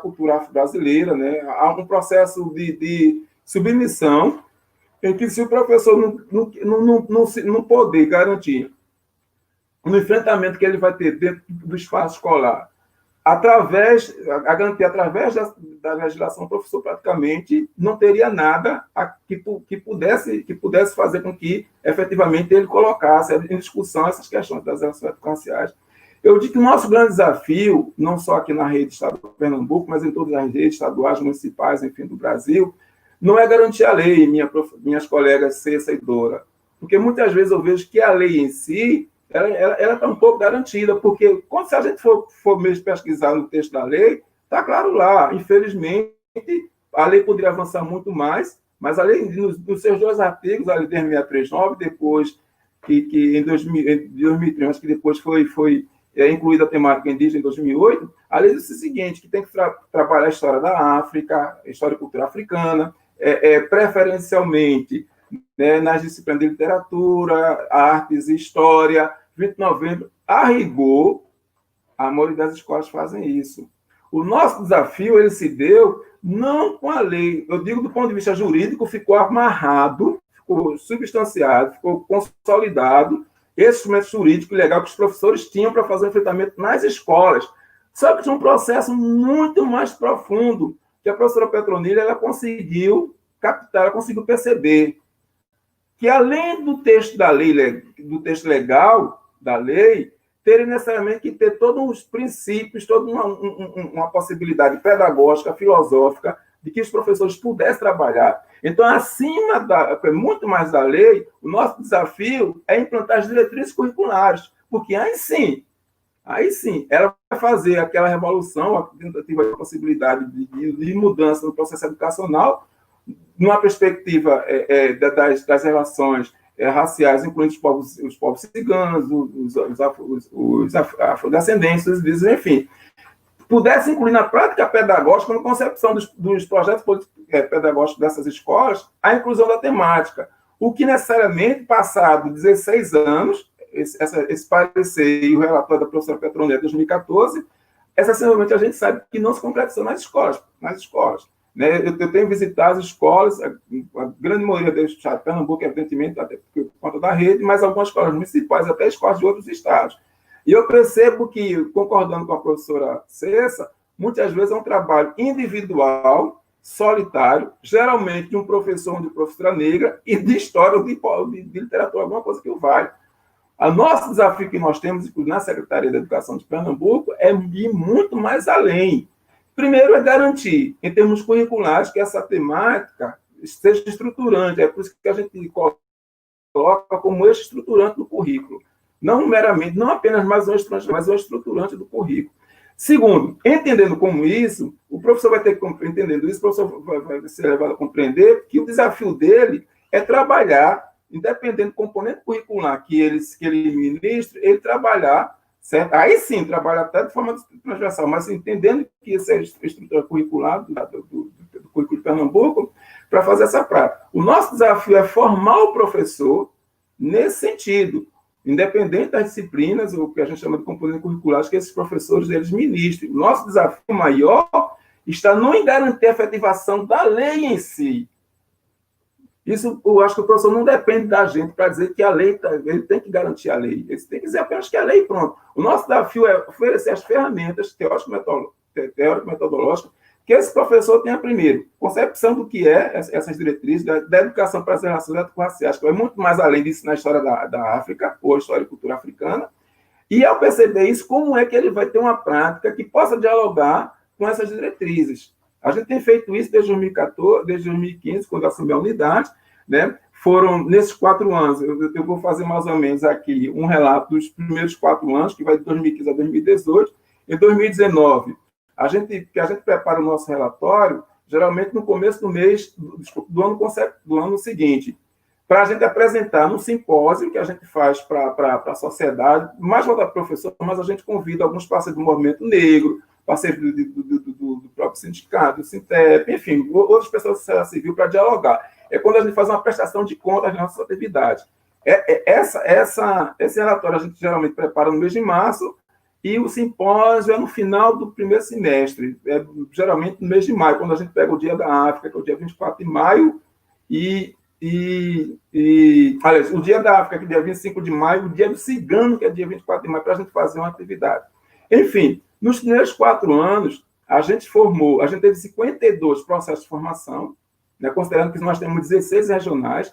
Speaker 4: cultura afro-brasileira, né, há um processo de submissão, em que, se o professor não poder garantir no enfrentamento que ele vai ter dentro do espaço escolar, a garantia através da legislação, o professor praticamente não teria nada que pudesse fazer com que, efetivamente, ele colocasse em discussão essas questões das relações étnico-raciais. Eu digo que o nosso grande desafio, não só aqui na rede estadual de Pernambuco, mas em todas as redes estaduais, municipais, enfim, do Brasil, não é garantir a lei, minhas colegas Cessa e Dora, porque muitas vezes eu vejo que a lei em si, ela está um pouco garantida, porque quando se a gente for mesmo pesquisar no texto da lei, está claro lá, infelizmente, a lei poderia avançar muito mais, mas a lei, nos seus 2 artigos, a lei 10.639, depois, que em 2003, acho que depois foi incluída a temática indígena em 2008, a lei diz o seguinte, que tem que trabalhar a história da África, a história e cultura africana, preferencialmente, né, nas disciplinas de literatura, artes e história. 20 de novembro, a rigor, a maioria das escolas fazem isso. O nosso desafio, ele se deu não com a lei, eu digo do ponto de vista jurídico, ficou amarrado, ficou substanciado, ficou consolidado esse instrumento jurídico legal que os professores tinham para fazer o enfrentamento nas escolas. Só que tinha um processo muito mais profundo, que a professora Petronila, ela conseguiu captar, ela conseguiu perceber que, além do texto da lei, do texto legal da lei, teria necessariamente que ter todos os princípios, toda uma possibilidade pedagógica, filosófica, de que os professores pudessem trabalhar. Então, muito mais da lei, o nosso desafio é implantar as diretrizes curriculares, porque aí sim, aí sim, ela vai fazer aquela revolução, a tentativa de possibilidade de mudança no processo educacional, numa perspectiva das relações raciais, incluindo os povos ciganos, os afrodescendentes, enfim, pudesse incluir na prática pedagógica, na concepção dos projetos pedagógicos dessas escolas, a inclusão da temática, o que necessariamente, passado 16 anos, esse parecer e o relatório da professora Petronella de 2014, essencialmente a gente sabe que não se concretizou nas escolas. Né? Eu tenho visitado as escolas, a grande maioria do estado de Pernambuco, evidentemente, até por conta da rede, mas algumas escolas municipais, até escolas de outros estados. E eu percebo que, concordando com a professora Cessa, muitas vezes é um trabalho individual, solitário, geralmente de um professor ou de professora negra, e de história ou de literatura, alguma coisa que o vale. O nosso desafio que nós temos na Secretaria da Educação de Pernambuco é ir muito mais além. Primeiro é garantir, em termos curriculares, que essa temática seja estruturante. É por isso que a gente coloca como eixo estruturante do currículo. Não meramente, não apenas mais um estrangeiro, mas um estruturante do currículo. Segundo, entendendo como isso, o professor vai ter que, entendendo isso, o professor vai ser levado a compreender que o desafio dele é trabalhar, independente do componente curricular que ele ministre, ele trabalhar, certo? Aí sim, trabalhar até de forma transversal, mas entendendo que essa é a estrutura curricular do currículo de Pernambuco, para fazer essa prática. O nosso desafio é formar o professor nesse sentido, independente das disciplinas, o que a gente chama de componente curricular, que esses professores eles ministrem. O nosso desafio maior está não em garantir a efetivação da lei em si. Isso, eu acho que o professor não depende da gente para dizer que a lei, ele tem que garantir a lei. Ele tem que dizer apenas que a lei, pronto. O nosso desafio é oferecer as ferramentas teórico-metodológicas que esse professor tenha, primeiro, concepção do que é essas diretrizes da educação para as relações étnico-raciais, que vai muito mais além disso na história da África, ou a história e cultura africana, e ao perceber isso, como é que ele vai ter uma prática que possa dialogar com essas diretrizes. A gente tem feito isso desde 2014, desde 2015, quando assumi a unidade, né? Foram, nesses 4 anos, eu vou fazer mais ou menos aqui um relato dos primeiros 4 anos, que vai de 2015 a 2018. Em 2019, a gente prepara o nosso relatório, geralmente no começo do mês, do ano seguinte, para a gente apresentar num simpósio que a gente faz para a sociedade, mais voltado para o professor, mas a gente convida alguns parceiros do movimento negro, parceiros do próprio sindicato, do Sintep, enfim, outras pessoas da sociedade civil para dialogar. É quando a gente faz uma prestação de contas das nossas atividades. Esse relatório a gente geralmente prepara no mês de março e o simpósio é no final do primeiro semestre, geralmente no mês de maio, quando a gente pega o Dia da África, que é o dia 24 de maio, aliás, o Dia da África, que é dia 25 de maio, o Dia do Cigano, que é dia 24 de maio, para a gente fazer uma atividade. Enfim, nos primeiros 4 anos, a gente teve 52 processos de formação, né, considerando que nós temos 16 regionais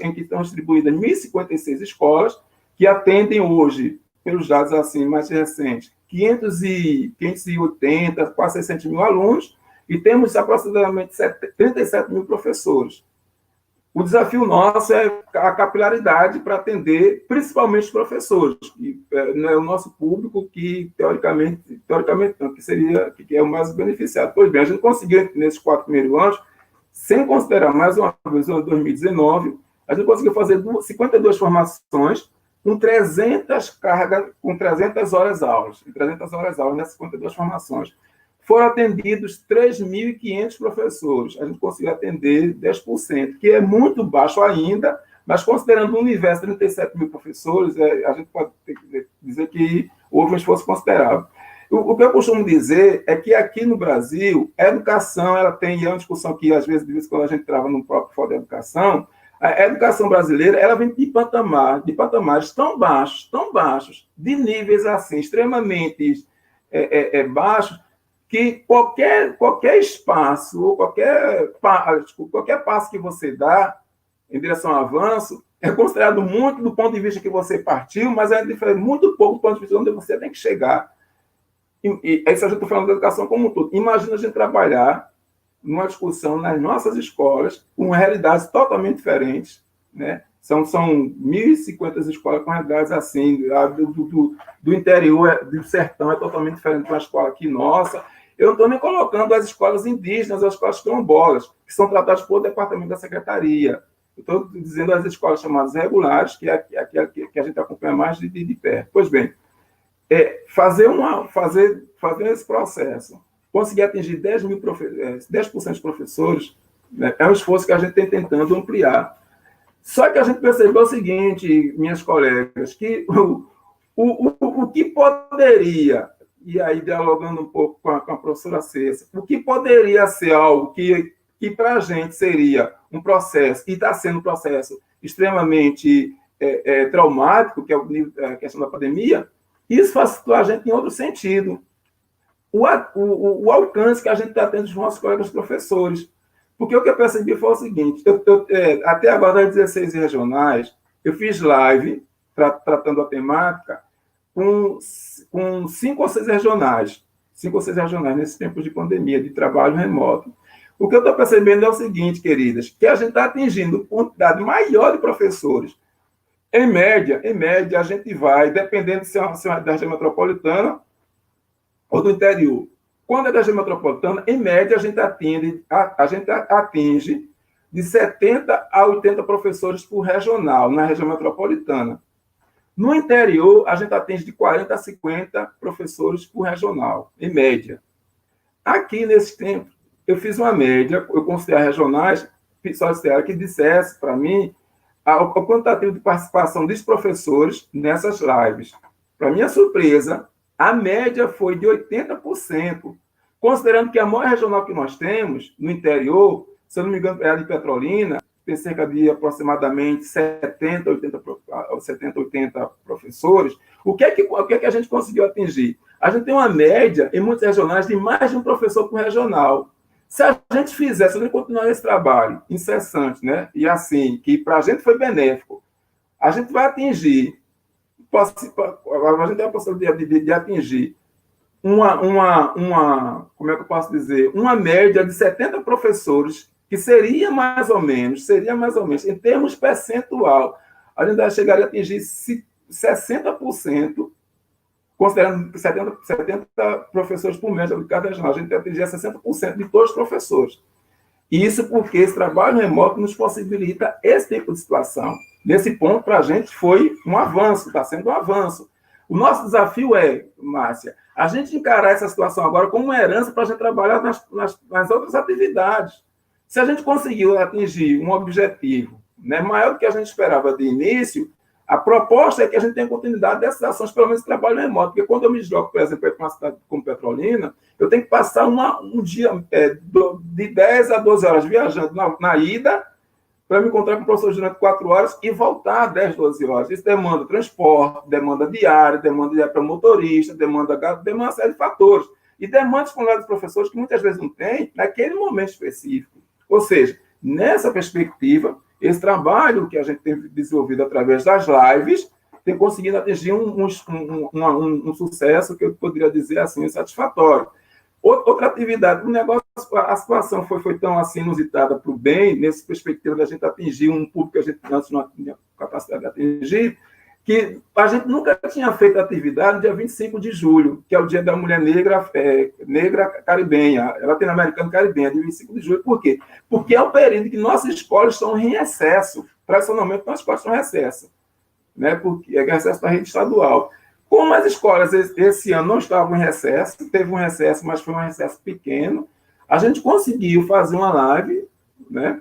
Speaker 4: em que estão distribuídas 1.056 escolas, que atendem hoje, pelos dados assim mais recentes, 580, quase 600 mil alunos, e temos aproximadamente 37 mil professores. O desafio nosso é a capilaridade para atender principalmente os professores, que é o nosso público que, teoricamente não, que é o mais beneficiado. Pois bem, a gente conseguiu, nesses 4 primeiros anos, sem considerar mais uma vez o ano 2019, a gente conseguiu fazer 52 formações com 300 cargas, com 300 horas aulas. 300 horas aulas nessas 52 formações. Foram atendidos 3.500 professores. A gente conseguiu atender 10%, que é muito baixo ainda, mas considerando o universo de 37 mil professores, a gente pode dizer que houve um esforço considerável. O que eu costumo dizer é que aqui no Brasil, a educação, ela tem, e é uma discussão que às vezes quando a gente trava no próprio Fórum da Educação, a educação brasileira, ela vem de patamares tão baixos, de níveis assim, extremamente baixos, que qualquer espaço, ou qualquer passo que você dá em direção ao avanço, é considerado muito do ponto de vista que você partiu, mas é muito pouco do ponto de vista onde você tem que chegar. E isso a gente está falando da educação como um todo. Imagina a gente trabalhar numa discussão nas nossas escolas, com realidades totalmente diferentes, né? São 1.050 escolas congregadas assim, do interior, do sertão, é totalmente diferente de uma escola aqui nossa. Eu não estou nem colocando as escolas indígenas, as escolas quilombolas, que são tratadas por departamento da secretaria. Eu estou dizendo as escolas chamadas regulares, que a gente acompanha mais de perto. Pois bem, fazer esse processo, conseguir atingir 10% dos professores, né, é um esforço que a gente tem tentando ampliar. Só que a gente percebeu o seguinte, minhas colegas, que o que poderia, e aí dialogando um pouco com a professora Cessa, o que poderia ser algo que para a gente seria um processo, e está sendo um processo extremamente traumático, que é a questão da pandemia, isso facilitou a gente em outro sentido. O alcance que a gente está tendo dos nossos colegas professores. Porque o que eu percebi foi o seguinte, até agora, nas 16 regionais, eu fiz live tratando a temática com 5 ou 6 regionais nesse tempo de pandemia, de trabalho remoto. O que eu estou percebendo é o seguinte, queridas, que a gente está atingindo uma quantidade maior de professores. Em média, a gente vai, dependendo se é da região metropolitana ou do interior. Quando é da região metropolitana, em média, a gente atinge de 70 a 80 professores por regional, na região metropolitana. No interior, a gente atinge de 40 a 50 professores por regional, em média. Aqui, nesse tempo, eu fiz uma média, eu considerei regionais, solicitaram que dissesse para mim o quantitativo de participação dos professores nessas lives. Para minha surpresa, a média foi de 80%, considerando que a maior regional que nós temos, no interior, se eu não me engano, é a de Petrolina, tem cerca de aproximadamente 70, 80 professores. O que é que a gente conseguiu atingir? A gente tem uma média, em muitos regionais, de mais de um professor por regional. Se a gente fizesse, se a gente continuar esse trabalho incessante, né? E assim, que para a gente foi benéfico, a gente vai atingir, a gente tem a possibilidade de atingir como é que eu posso dizer, uma média de 70 professores, que seria mais ou menos, em termos percentual, a gente chegaria a atingir 60%, considerando 70 professores por mês de cada regional, a gente atingia 60% de todos os professores. Isso porque esse trabalho remoto nos possibilita esse tipo de situação. Nesse ponto, para a gente, foi um avanço, está sendo um avanço. O nosso desafio é, Márcia, a gente encarar essa situação agora como uma herança para a gente trabalhar nas outras atividades. Se a gente conseguiu atingir um objetivo, né, maior do que a gente esperava de início, a proposta é que a gente tenha continuidade dessas ações, pelo menos trabalho remoto, porque quando eu me desloco, por exemplo, para uma cidade como Petrolina, eu tenho que passar um dia de 10 a 12 horas viajando na ida, para me encontrar com o professor durante 4 horas e voltar 10, 12 horas. Isso demanda transporte, demanda diária para motorista, demanda uma série de fatores. E demanda disponibilidade dos professores que muitas vezes não tem naquele momento específico. Ou seja, nessa perspectiva, esse trabalho que a gente tem desenvolvido através das lives tem conseguido atingir um sucesso que eu poderia dizer assim, satisfatório. Outra atividade, a situação foi tão assim inusitada para o bem, nessa perspectiva da gente atingir um público que a gente antes não tinha capacidade de atingir, que a gente nunca tinha feito atividade no dia 25 de julho, que é o dia da mulher negra caribenha, latino-americana caribenha, dia 25 de julho. Por quê? Porque é o período que nossas escolas estão em recesso. Tradicionalmente, nossas escolas estão em recesso, né? Porque é recesso da rede estadual. Como as escolas esse ano não estavam em recesso, teve um recesso, mas foi um recesso pequeno, a gente conseguiu fazer uma live, né,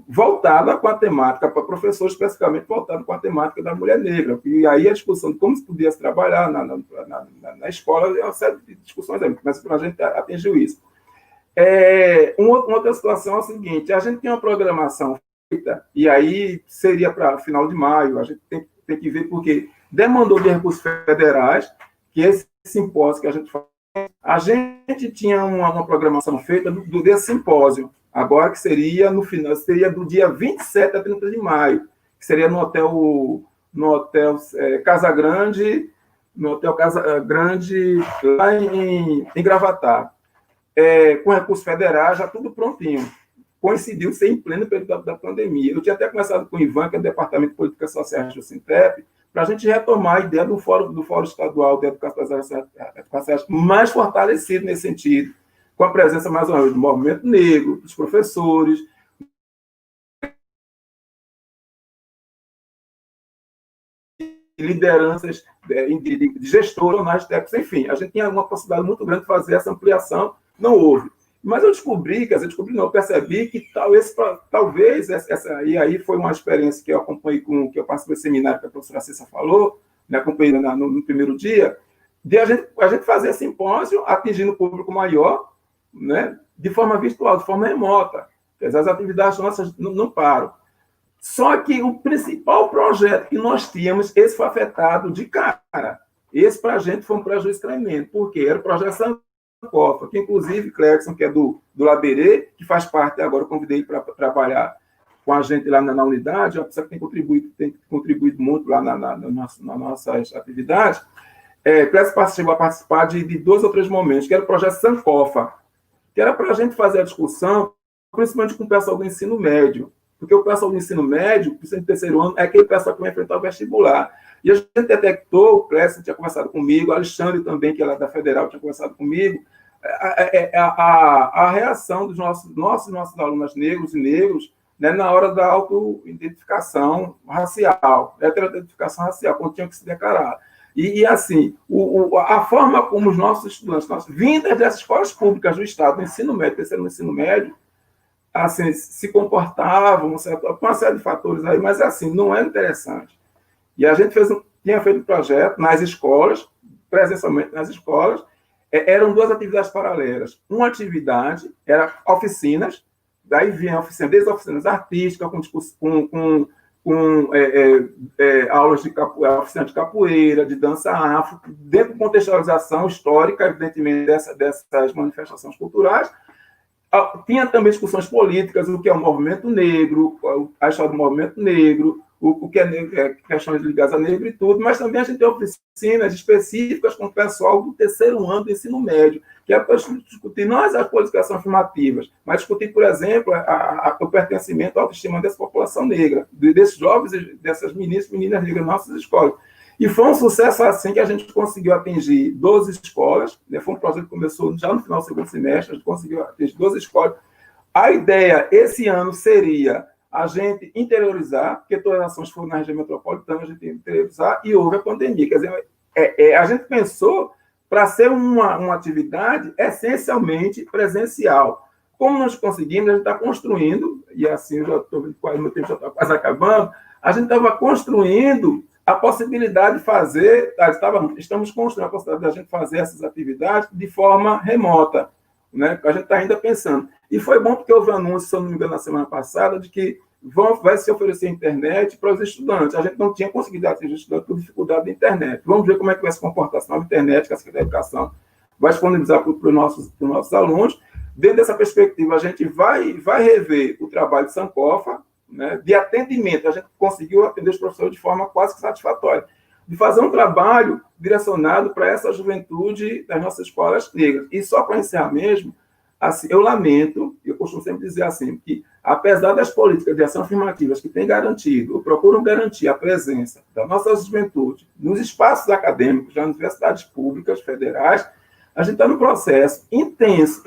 Speaker 4: voltada com a temática, para professores especificamente voltada com a temática da mulher negra. E aí a discussão de como se podia se trabalhar na escola, é uma série de discussões, mas para a gente atingiu isso. Uma outra situação é a seguinte, a gente tem uma programação feita, e aí seria para final de maio, a gente tem que ver porque demandou de recursos federais, que esse simpósio que a gente faz, a gente tinha uma programação feita desse simpósio, agora que seria no final, seria do dia 27 a 30 de maio, que seria no hotel Casa Grande, lá em Gravatá, com recursos federais, já tudo prontinho. coincidiu ser em pleno período da pandemia. Eu tinha até conversado com o Ivan, que é do Departamento de Políticas Sociais do Sintep, para a gente retomar a ideia do Fórum Estadual de Educação mais fortalecido nesse sentido, com a presença, mais uma vez, do movimento negro, dos professores, lideranças de gestores, técnicos, enfim, a gente tinha uma possibilidade muito grande de fazer essa ampliação, não houve. Mas eu descobri, eu percebi que talvez e aí foi uma experiência que eu acompanhei que eu participei do seminário que a professora Cissa falou, me acompanhei no primeiro dia, de a gente fazer simpósio atingindo o público maior, né, de forma virtual, de forma remota. Quer dizer, as atividades nossas não param. Só que o principal projeto que nós tínhamos, esse foi afetado de cara. Esse, para a gente, foi um prejuízo tremendo. Por quê? Era o projeto Sankofa, que, inclusive, Clérison, que é do Laberê, que faz parte, agora eu convidei para trabalhar com a gente lá na unidade, uma pessoa que tem contribuído muito lá nas nossas atividades. Clérison chegou a participar de 2 ou 3 momentos, que era o projeto Sankofa, que era para a gente fazer a discussão, principalmente com o pessoal do ensino médio. Porque o pessoal do ensino médio, principalmente do 3º ano, é aquele pessoal que vai enfrentar o vestibular. E a gente detectou, o Clécio tinha conversado comigo, o Alexandre também, que é lá da Federal, tinha conversado comigo, a reação dos nossos alunos negros e negros, né, na hora da autoidentificação racial, heteroidentificação racial, quando tinham que se declarar. E assim, a forma como os nossos estudantes, vindas dessas escolas públicas do Estado, do ensino médio, terceiro no ensino médio, assim, se comportavam, com uma série de fatores aí, mas assim, não é interessante. E a gente tinha feito um projeto nas escolas, presencialmente nas escolas, eram 2 atividades paralelas. Uma atividade era oficinas, daí vinha desde oficinas artísticas, com aulas de oficina de capoeira, de dança afro, dentro de contextualização histórica, evidentemente, dessas manifestações culturais. Tinha também discussões políticas, o que é o movimento negro, a história do movimento negro, o que é questões ligadas a negro e tudo, mas também a gente tem oficinas específicas com o pessoal do 3º ano do ensino médio, que é para discutir não as políticas afirmativas, mas discutir, por exemplo, o pertencimento à autoestima dessa população negra, desses jovens, dessas meninas negras nas nossas escolas. E foi um sucesso assim que a gente conseguiu atingir 12 escolas, né? Foi um projeto que começou já no final do 2º semestre, a gente conseguiu atingir 12 escolas. A ideia, esse ano, seria a gente interiorizar, porque todas as ações foram na região metropolitana, a gente interiorizar, e houve a pandemia. Quer dizer, a gente pensou para ser uma atividade essencialmente presencial. Como nós conseguimos, a gente está construindo, e assim, eu já estou vendo que o meu tempo já está quase acabando, a gente estava construindo a possibilidade de fazer, estamos construindo a possibilidade de a gente fazer essas atividades de forma remota, né? A gente está ainda pensando. E foi bom porque houve um anúncio, se eu não me engano, na semana passada, de que vai se oferecer internet para os estudantes. A gente não tinha conseguido atingir os estudantes por dificuldade da internet. Vamos ver como é que vai se comportar essa nova internet que a Secretaria da Educação vai disponibilizar para os nossos alunos. Dentro dessa perspectiva, a gente vai rever o trabalho de Sankofa, né, de atendimento. A gente conseguiu atender os professores de forma quase que satisfatória, de fazer um trabalho direcionado para essa juventude das nossas escolas negras. E só para encerrar mesmo, assim, eu lamento, eu costumo sempre dizer assim, que apesar das políticas de ação afirmativas que têm garantido, ou procuram garantir a presença da nossa juventude nos espaços acadêmicos, das universidades públicas, federais, a gente está num processo intenso,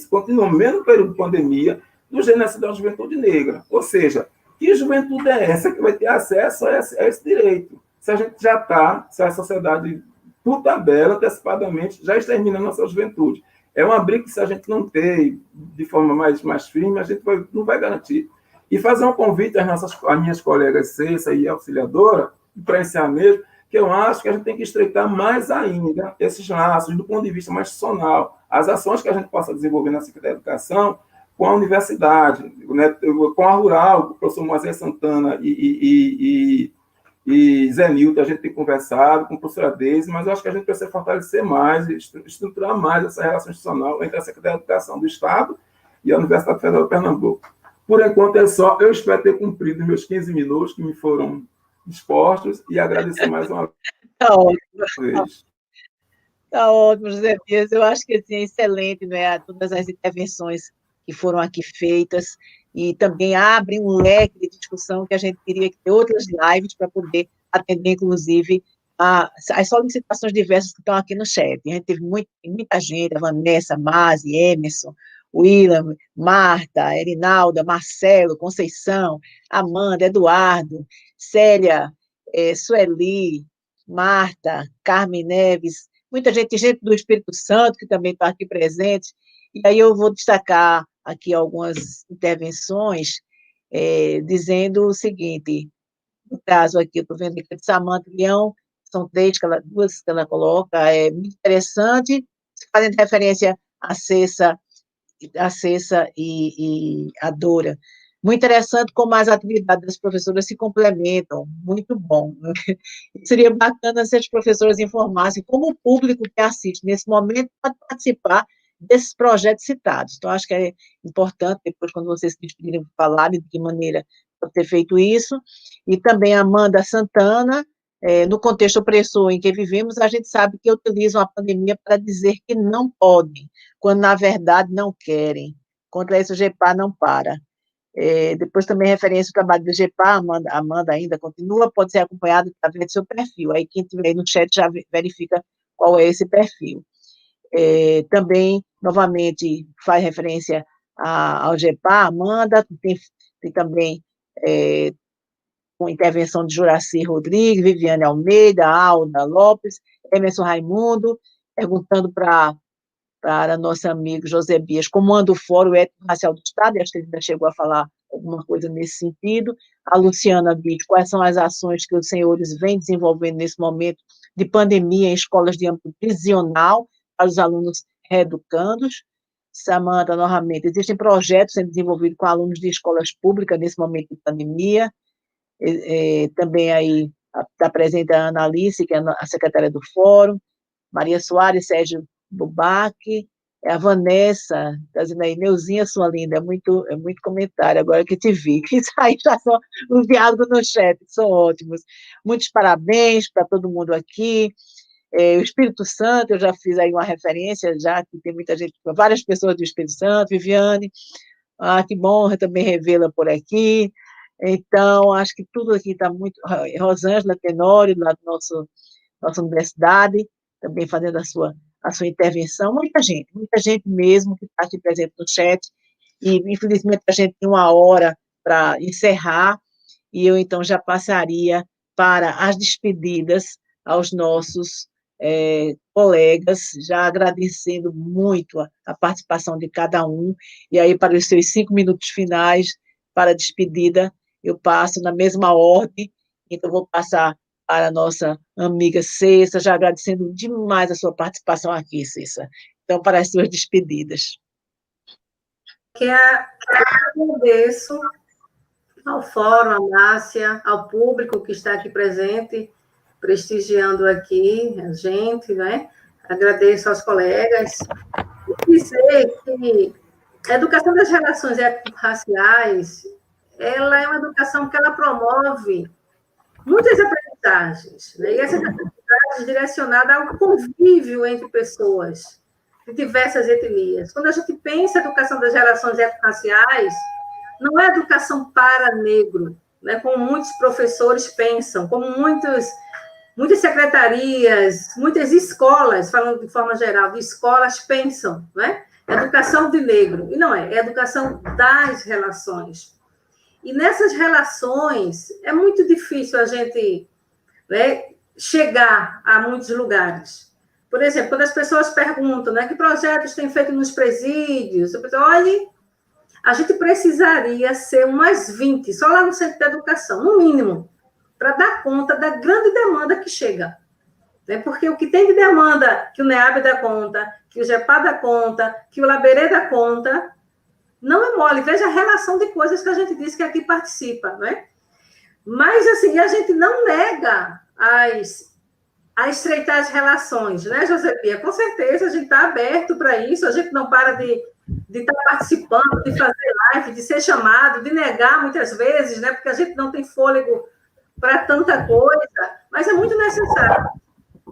Speaker 4: continua mesmo no período de pandemia, do genocídio da juventude negra. Ou seja, que juventude é essa que vai ter acesso a esse direito? Se a gente já está, se a sociedade, por tabela, antecipadamente, já extermina a nossa juventude. É uma briga que, se a gente não ter de forma mais firme, a gente não vai garantir. E fazer um convite às minhas colegas Cessa e Auxiliadora, para encerrar mesmo, que eu acho que a gente tem que estreitar mais ainda esses laços do ponto de vista mais institucional. As ações que a gente possa desenvolver na Secretaria da Educação, com a universidade, né, com a Rural, o professor Moisés Santana e Zé Nilton, a gente tem conversado com a professora Deise, mas eu acho que a gente precisa fortalecer mais, estruturar mais essa relação institucional entre a Secretaria da Educação do Estado e a Universidade Federal de Pernambuco. Por enquanto é só, eu espero ter cumprido meus 15 minutos que me foram dispostos e agradecer mais uma vez.
Speaker 1: Está ótimo, José Dias. Eu acho que assim, é excelente, né, todas as intervenções que foram aqui feitas. e também abre um leque de discussão que a gente teria que ter outras lives para poder atender, inclusive, as solicitações diversas que estão aqui no chat. A gente teve muita gente, a Vanessa, Masi, Emerson, William, Marta, Erinalda, Marcelo, Conceição, Amanda, Eduardo, Célia, Sueli, Marta, Carmen Neves, muita gente do Espírito Santo, que também está aqui presente, e aí eu vou destacar aqui algumas intervenções, dizendo o seguinte, no caso aqui, eu estou vendo aqui de Samanta Leão, são duas que ela coloca, é muito interessante, fazendo referência a Cessa e a Dora. Muito interessante como as atividades das professoras se complementam, muito bom. Seria bacana se as professoras informassem como o público que assiste nesse momento pode participar desses projetos citados. Então, acho que é importante, depois, quando vocês se despedirem, falarem de que maneira pode ter feito isso. E também a Amanda Santana, no contexto opressor em que vivemos, a gente sabe que utilizam a pandemia para dizer que não podem, quando, na verdade, não querem. Contra isso, o GEPA não para. Depois também referência ao trabalho do GEPA, Amanda ainda continua, pode ser acompanhado através do seu perfil. Aí quem estiver aí no chat já verifica qual é esse perfil. Também, novamente, faz referência ao GEPA, Amanda, tem também com intervenção de Juraci Rodrigues, Viviane Almeida, Alda Lopes, Emerson Raimundo, perguntando para nosso amigo José Bias, como anda o Fórum Étnico-Racial do Estado, e acho que ele ainda chegou a falar alguma coisa nesse sentido. A Luciana diz quais são as ações que os senhores vêm desenvolvendo nesse momento de pandemia em escolas de âmbito prisional, para os alunos reeducandos. Samanta, novamente, existem projetos sendo desenvolvidos com alunos de escolas públicas nesse momento de pandemia. Também aí está presente a Ana Alice, que é a secretária do Fórum, Maria Soares, Sérgio Bubac, a Vanessa, está dizendo aí, Neuzinha, sua linda, é muito comentário, agora que te vi, que isso aí já são os diálogos no chat, são ótimos. Muitos parabéns para todo mundo aqui. O Espírito Santo, eu já fiz aí uma referência, já que tem muita gente, várias pessoas do Espírito Santo, Viviane, que bom também revê-la por aqui. Então, acho que tudo aqui está muito... Rosângela Tenório, lá da nossa universidade, também fazendo a sua intervenção. Muita gente mesmo que está aqui presente no chat, e infelizmente a gente tem 1 hora para encerrar, e eu então já passaria para as despedidas aos nossos colegas, já agradecendo muito a participação de cada um, e aí para os seus 5 minutos finais para a despedida, eu passo na mesma ordem, então vou passar para a nossa amiga Cessa, já agradecendo demais a sua participação aqui, Cessa. Então, para as suas despedidas.
Speaker 2: Eu agradeço ao Fórum, à Márcia, ao público que está aqui presente, prestigiando aqui a gente, né? Agradeço aos colegas. E dizer que a educação das relações étnico-raciais, ela é uma educação que ela promove muitas aprendizagens, né? E essas aprendizagens direcionadas ao convívio entre pessoas de diversas etnias. Quando a gente pensa em educação das relações étnico-raciais, não é educação para negro, né? Como muitos professores pensam, como muitas secretarias, muitas escolas, falando de forma geral, de escolas pensam, né? Educação de negro. E não é educação das relações. E nessas relações, é muito difícil a gente, né, chegar a muitos lugares. Por exemplo, quando as pessoas perguntam, né, que projetos tem feito nos presídios, eu penso, olha, a gente precisaria ser umas 20, só lá no Centro de Educação, no mínimo, para dar conta da grande demanda que chega. Né? Porque o que tem de demanda que o NEAB dá conta, que o GEPA dá conta, que o Laberê dá conta, não é mole. Veja a relação de coisas que a gente disse que aqui participa, né? Mas, assim, a gente não nega a estreitar as relações, né, José Pia? Com certeza, a gente está aberto para isso, a gente não para de estar participando, de fazer live, de ser chamado, de negar muitas vezes, né? Porque a gente não tem fôlego para tanta coisa, mas é muito necessário.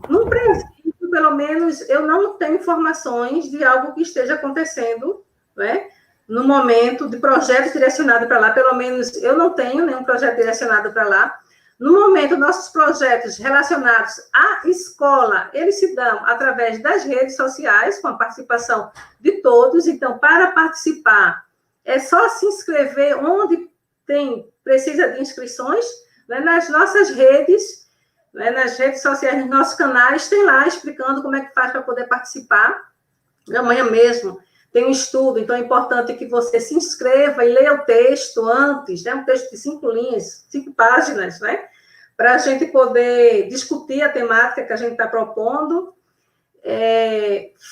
Speaker 2: Num princípio, pelo menos, eu não tenho informações de algo que esteja acontecendo, né? no momento de projetos direcionados para lá, pelo menos eu não tenho nenhum projeto direcionado para lá. No momento, nossos projetos relacionados à escola, eles se dão através das redes sociais, com a participação de todos. Então, para participar, é só se inscrever onde precisa de inscrições, né, nas nossas redes, né, nas redes sociais, nos nossos canais, tem lá explicando como é que faz para poder participar. Amanhã mesmo tem um estudo, então é importante que você se inscreva e leia o texto antes, né? Um texto de 5 linhas, 5 páginas, né? Para a gente poder discutir a temática que a gente está propondo,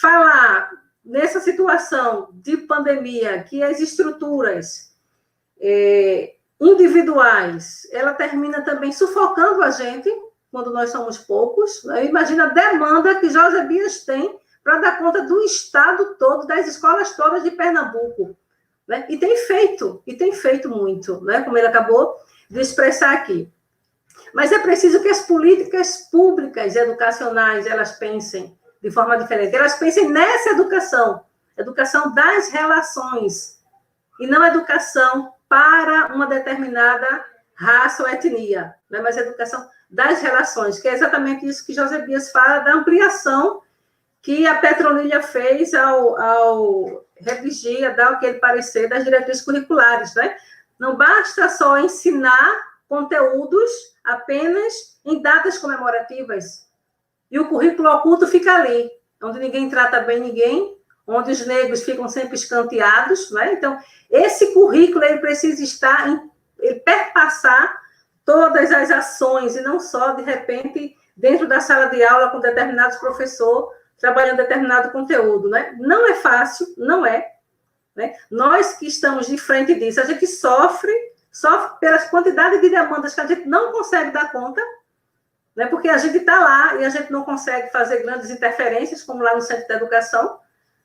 Speaker 2: falar nessa situação de pandemia, que as estruturas individuais, ela termina também sufocando a gente, quando nós somos poucos, né? Imagina a demanda que Josebias tem para dar conta do estado todo, das escolas todas de Pernambuco, né? E tem feito muito, né? Como ele acabou de expressar aqui. Mas é preciso que as políticas públicas educacionais, elas pensem de forma diferente, elas pensem nessa educação das relações, e não educação para uma determinada raça ou etnia, né? Mas educação das relações, que é exatamente isso que Josebias fala da ampliação que a Petronilha fez ao redigir, dar aquele parecer das diretrizes curriculares, né? Não basta só ensinar conteúdos apenas em datas comemorativas, e o currículo oculto fica ali, onde ninguém trata bem ninguém, onde os negros ficam sempre escanteados, né? Então, esse currículo, ele precisa ele perpassar todas as ações, e não só, de repente, dentro da sala de aula com determinados professores, trabalhando determinado conteúdo, né? Não é fácil, não é, né? Nós que estamos de frente disso, a gente sofre pela quantidade de demandas que a gente não consegue dar conta, né? Porque a gente está lá e a gente não consegue fazer grandes interferências, como lá no Centro da Educação,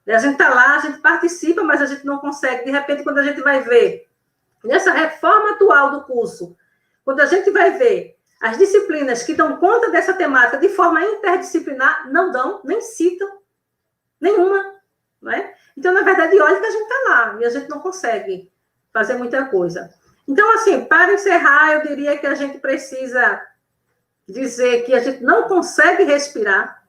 Speaker 2: né? A gente está lá, a gente participa, mas a gente não consegue. De repente, quando a gente vai ver, nessa reforma atual do curso, quando a gente vai ver as disciplinas que dão conta dessa temática de forma interdisciplinar, não dão, nem citam nenhuma, né? Então, na verdade, olha que a gente está lá e a gente não consegue fazer muita coisa. Então, assim, para encerrar, eu diria que a gente precisa dizer que a gente não consegue respirar,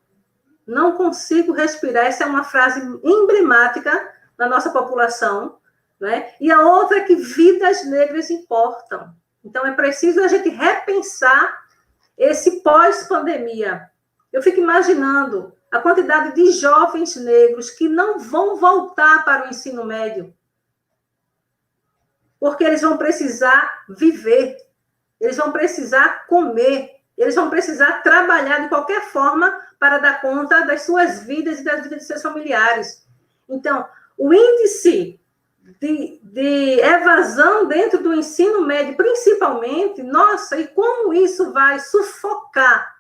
Speaker 2: não consigo respirar, essa é uma frase emblemática da nossa população, né? E a outra é que vidas negras importam. Então, é preciso a gente repensar esse pós-pandemia. Eu fico imaginando a quantidade de jovens negros que não vão voltar para o ensino médio, porque eles vão precisar viver, eles vão precisar comer, eles vão precisar trabalhar de qualquer forma para dar conta das suas vidas e das vidas de seus familiares. Então, o índice de evasão dentro do ensino médio, principalmente, nossa, e como isso vai sufocar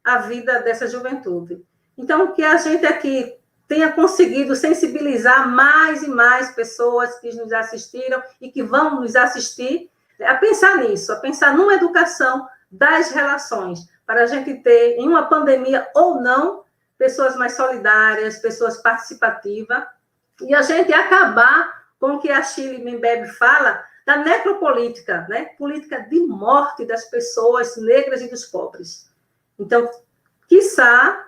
Speaker 2: a vida dessa juventude. Então, que a gente aqui tenha conseguido sensibilizar mais e mais pessoas que nos assistiram e que vão nos assistir, a pensar nisso, a pensar numa educação das relações, para a gente ter, em uma pandemia ou não, pessoas mais solidárias, pessoas participativas, e a gente acabar com o que a Shirley Mbembe fala da necropolítica, né? Política de morte das pessoas negras e dos pobres. Então, quiçá,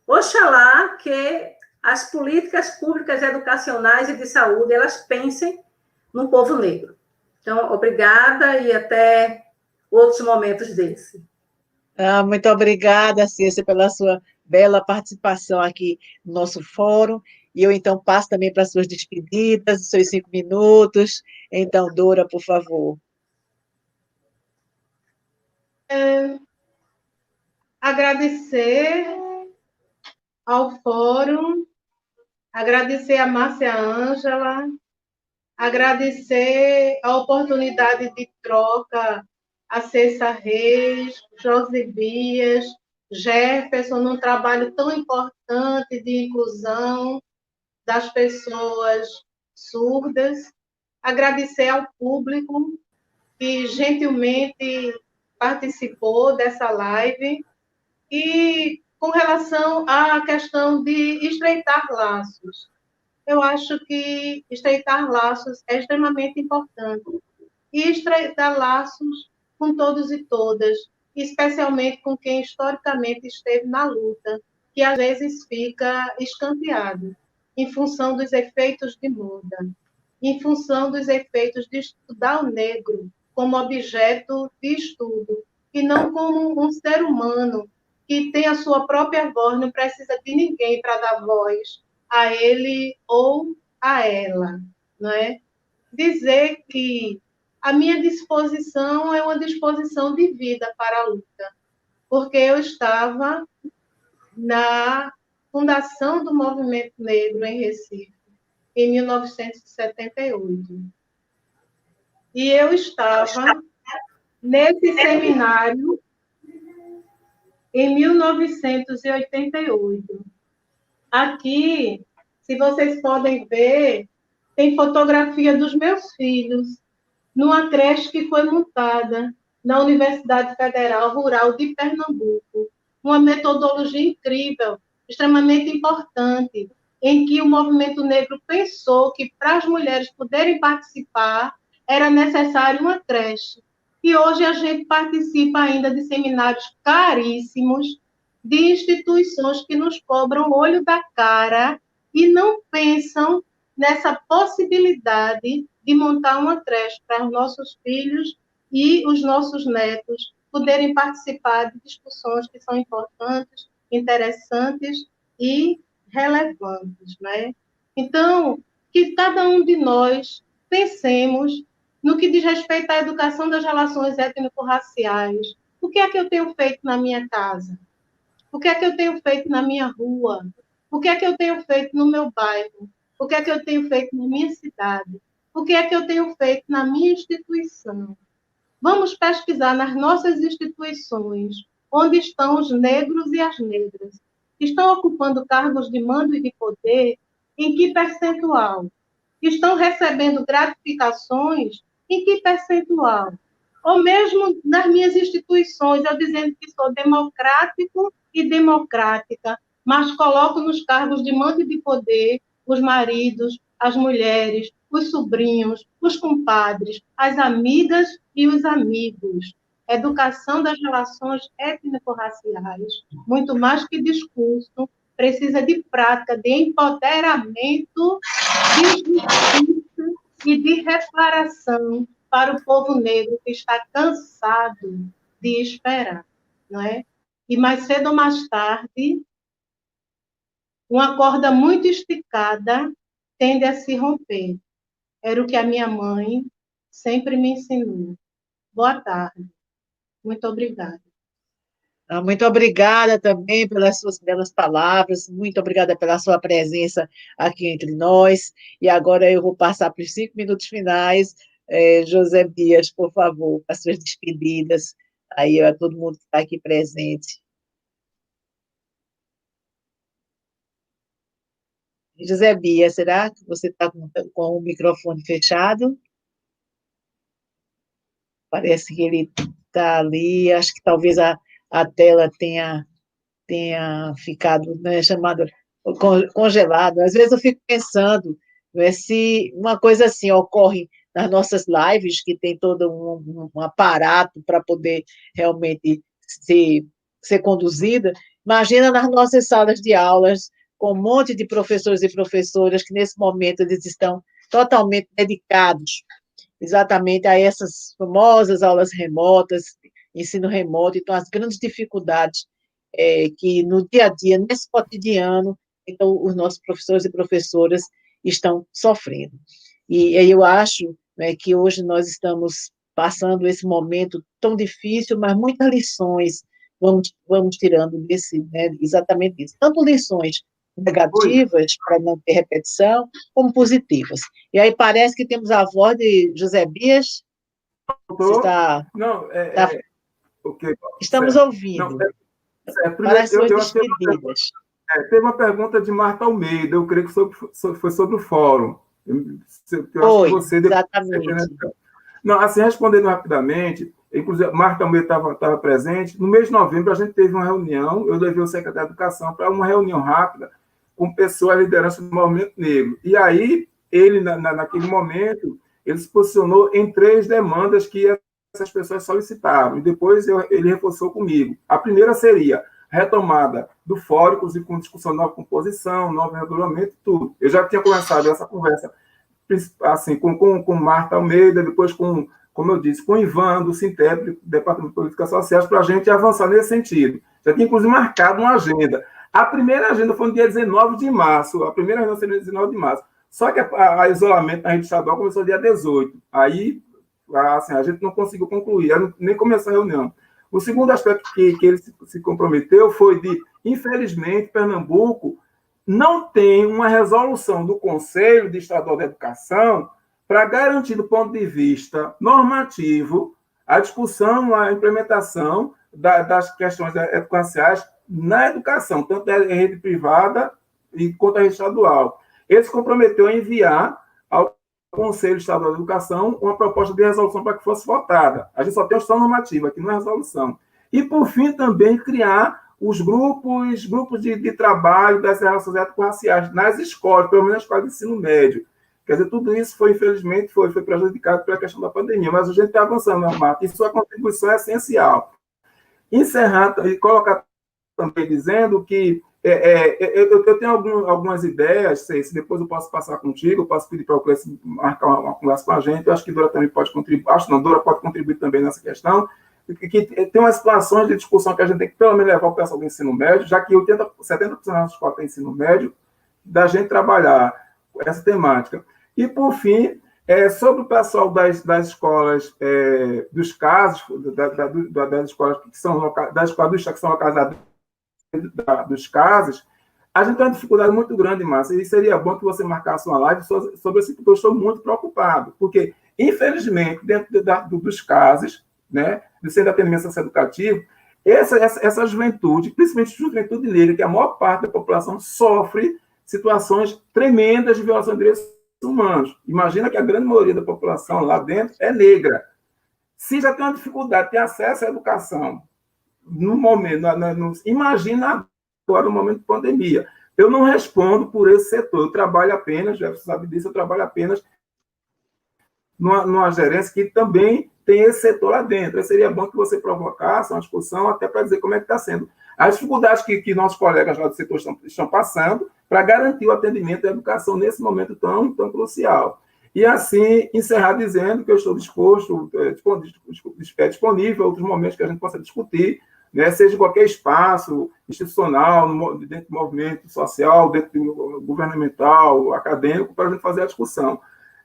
Speaker 2: oxalá que as políticas públicas educacionais e de saúde, elas pensem no povo negro. Então, obrigada e até outros momentos desse.
Speaker 1: Muito obrigada, Cícera, pela sua bela participação aqui no nosso fórum. E eu, então, passo também para as suas despedidas, os seus 5 minutos. Então, Dora, por favor.
Speaker 3: Agradecer ao fórum, agradecer a Márcia Ângela, agradecer a oportunidade de troca a Cessa Reis, Josebias, Jefferson, num trabalho tão importante de inclusão das pessoas surdas. Agradecer ao público que gentilmente participou dessa live. E com relação à questão de estreitar laços, eu acho que estreitar laços é extremamente importante. E estreitar laços com todos e todas, especialmente com quem historicamente esteve na luta, que às vezes fica escanteado, em função dos efeitos de moda, em função dos efeitos de estudar o negro como objeto de estudo, e não como um ser humano que tem a sua própria voz, não precisa de ninguém para dar voz a ele ou a ela, não é? Dizer que a minha disposição é uma disposição de vida para a luta, porque eu estava na fundação do Movimento Negro em Recife, em 1978. E eu estava nesse seminário em 1988. Aqui, se vocês podem ver, tem fotografia dos meus filhos, numa creche que foi montada na Universidade Federal Rural de Pernambuco. Uma metodologia incrível, extremamente importante, em que o movimento negro pensou que, para as mulheres poderem participar, era necessário uma creche. E hoje a gente participa ainda de seminários caríssimos, de instituições que nos cobram o olho da cara e não pensam nessa possibilidade de montar uma creche para os nossos filhos e os nossos netos poderem participar de discussões que são importantes, interessantes e relevantes, né? Então, que cada um de nós pensemos no que diz respeito à educação das relações étnico-raciais. O que é que eu tenho feito na minha casa? O que é que eu tenho feito na minha rua? O que é que eu tenho feito no meu bairro? O que é que eu tenho feito na minha cidade? O que é que eu tenho feito na minha instituição? Vamos pesquisar nas nossas instituições onde estão os negros e as negras. Estão ocupando cargos de mando e de poder em que percentual? Estão recebendo gratificações em que percentual? Ou mesmo nas minhas instituições, eu dizendo que sou democrático e democrática, mas coloco nos cargos de mando e de poder os maridos, as mulheres, os sobrinhos, os compadres, as amigas e os amigos. Educação das relações étnico-raciais, muito mais que discurso, precisa de prática, de empoderamento, de justiça e de reparação para o povo negro que está cansado de esperar, não é? E mais cedo ou mais tarde, uma corda muito esticada tende a se romper. Era o que a minha mãe sempre me ensinou. Boa tarde. Muito obrigada.
Speaker 1: Muito obrigada também pelas suas belas palavras, muito obrigada pela sua presença aqui entre nós. E agora eu vou passar para os 5 minutos finais. José Bias, por favor, as suas despedidas, aí a todo mundo que está aqui presente. José Bias, será que você está com o microfone fechado? Parece que ele está ali, acho que talvez a tela tenha ficado, né, chamado congelado. Às vezes eu fico pensando, né, se uma coisa assim ocorre nas nossas lives, que tem todo um aparato para poder realmente ser conduzida, imagina nas nossas salas de aulas, com um monte de professores e professoras que nesse momento eles estão totalmente dedicados exatamente a essas famosas aulas remotas, ensino remoto. Então, as grandes dificuldades que no dia a dia, nesse cotidiano, então, os nossos professores e professoras estão sofrendo. E eu acho, né, que hoje nós estamos passando esse momento tão difícil, mas muitas lições vamos tirando desse, né, exatamente isso. Tanto lições negativas, para não ter repetição, como positivas. E aí parece que temos a voz de José Bias. Você está...
Speaker 4: Não, okay.
Speaker 1: Estamos
Speaker 4: certo.
Speaker 1: ouvindo.
Speaker 4: Não,
Speaker 1: para as suas despedidas.
Speaker 4: Teve uma pergunta de Marta Almeida, eu creio que foi sobre o fórum.
Speaker 1: Foi, exatamente.
Speaker 4: Não, assim, respondendo rapidamente, inclusive, Marta Almeida estava presente. No mês de novembro, a gente teve uma reunião, eu levei o secretário de Educação para uma reunião rápida com pessoas liderança do movimento negro. E aí, ele, naquele momento, ele se posicionou em 3 demandas que essas pessoas solicitaram, e depois ele reforçou comigo. A primeira seria retomada do fórum, e com discussão de nova composição, novo regulamento, tudo. Eu já tinha começado essa conversa assim, com Marta Almeida, depois como eu disse, com Ivan, do Sintep, do Departamento de Políticas Sociais, para a gente avançar nesse sentido. Já tinha, inclusive, marcado uma agenda. A primeira agenda foi no dia 19 de março, a primeira reunião seria no 19 de março. Só que a isolamento na rede estadual começou dia 18. Aí, assim, a gente não conseguiu concluir, nem começou a reunião. O segundo aspecto que ele se comprometeu foi de, infelizmente, Pernambuco não tem uma resolução do Conselho Estadual de Educação para garantir, do ponto de vista normativo, a discussão, a implementação das questões educacionais na educação, tanto da rede privada quanto da rede estadual. Ele se comprometeu a enviar ao Conselho Estadual de Educação uma proposta de resolução para que fosse votada. A gente só tem a questão normativa, aqui não é resolução. E, por fim, também criar os grupos de trabalho das relações étnico-raciais nas escolas, pelo menos nas escolas de ensino médio. Quer dizer, tudo isso foi, infelizmente, foi prejudicado pela questão da pandemia, mas a gente está avançando, né, Marta? E sua contribuição é essencial. Encerrar e colocar também dizendo que eu tenho algumas ideias, se depois eu posso passar contigo, eu posso pedir para o Cleiton marcar uma conversa com a gente, eu acho que a Dora também pode contribuir, acho que a Dora pode contribuir também nessa questão, que tem umas situações de discussão que a gente tem que pelo menos levar o pessoal do ensino médio, já que 70% da nossa escola tem ensino médio, da gente trabalhar essa temática. E, por fim, sobre o pessoal das escolas, dos casos, das escolas que são das escolas do Estado que são localizadas dos casos, a gente tem uma dificuldade muito grande, Márcia, e seria bom que você marcasse uma live sobre isso, porque eu estou muito preocupado, porque, infelizmente, dentro dos casos, né, do Centro de Atendimento Socioeducativo, essa juventude, principalmente a juventude negra, que a maior parte da população sofre situações tremendas de violação de direitos humanos. Imagina que a grande maioria da população lá dentro é negra. Se já tem uma dificuldade de ter acesso à educação, no momento, imagina agora no momento de pandemia. Eu não respondo por esse setor, eu trabalho apenas, Jefferson sabe disso, eu trabalho apenas numa gerência que também tem esse setor lá dentro. Seria bom que você provocasse uma discussão até para dizer como é que está sendo. As dificuldades que nossos colegas lá do setor estão passando para garantir o atendimento à educação nesse momento tão crucial. E, assim, encerrar dizendo que eu estou disponível a outros momentos que a gente possa discutir, né, seja em qualquer espaço institucional, dentro do movimento social, dentro do governamental, acadêmico, para a gente fazer a discussão.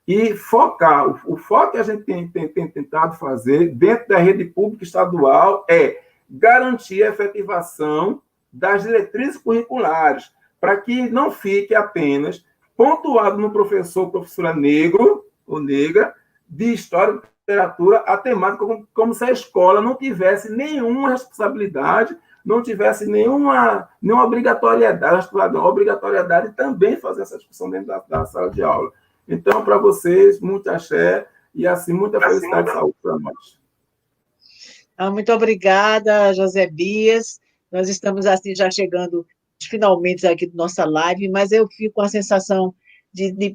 Speaker 4: E focar, o foco que a gente tem tentado fazer dentro da rede pública estadual é garantir a efetivação das diretrizes curriculares, para que não fique apenas pontuado no professora negro ou negra de história e literatura a temática, como se a escola não tivesse nenhuma responsabilidade, não tivesse nenhuma obrigatoriedade, a obrigatoriedade também fazer essa discussão dentro da sala de aula. Então, para vocês, muito axé e, assim, muita felicidade e saúde para nós.
Speaker 1: Muito obrigada, José Bias. Nós estamos, assim, já chegando finalmente aqui da nossa live, mas eu fico com a sensação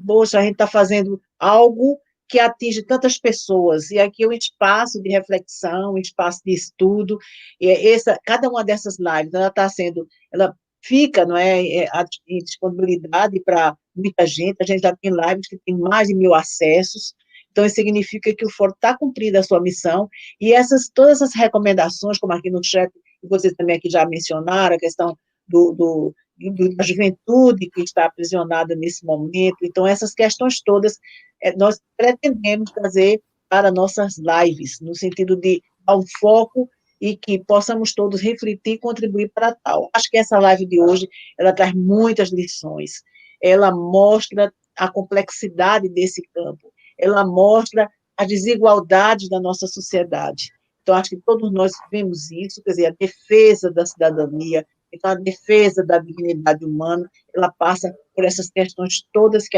Speaker 1: poxa, a gente está fazendo algo que atinge tantas pessoas, e aqui é um espaço de reflexão, um espaço de estudo, e cada uma dessas lives, ela fica, não é, em disponibilidade para muita gente, a gente já tem lives que tem mais de 1.000 acessos, então isso significa que o Fórum está cumprindo a sua missão, e todas essas recomendações, como aqui no chat, e vocês também aqui já mencionaram, a questão da juventude que está aprisionada nesse momento. Então, essas questões todas, nós pretendemos trazer para nossas lives, no sentido de dar um foco e que possamos todos refletir e contribuir para tal. Acho que essa live de hoje, ela traz muitas lições, ela mostra a complexidade desse campo, ela mostra as desigualdades da nossa sociedade. Então, acho que todos nós vemos isso, quer dizer, a defesa da cidadania, então, a defesa da dignidade humana, ela passa por essas questões todas que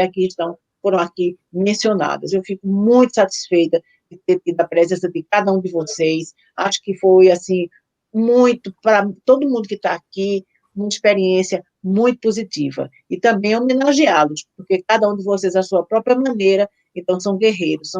Speaker 1: foram aqui mencionadas. Eu fico muito satisfeita de ter tido a presença de cada um de vocês. Acho que foi, assim, muito, para todo mundo que está aqui, uma experiência muito positiva. E também homenageá-los, porque cada um de vocês, à sua própria maneira, então são guerreiros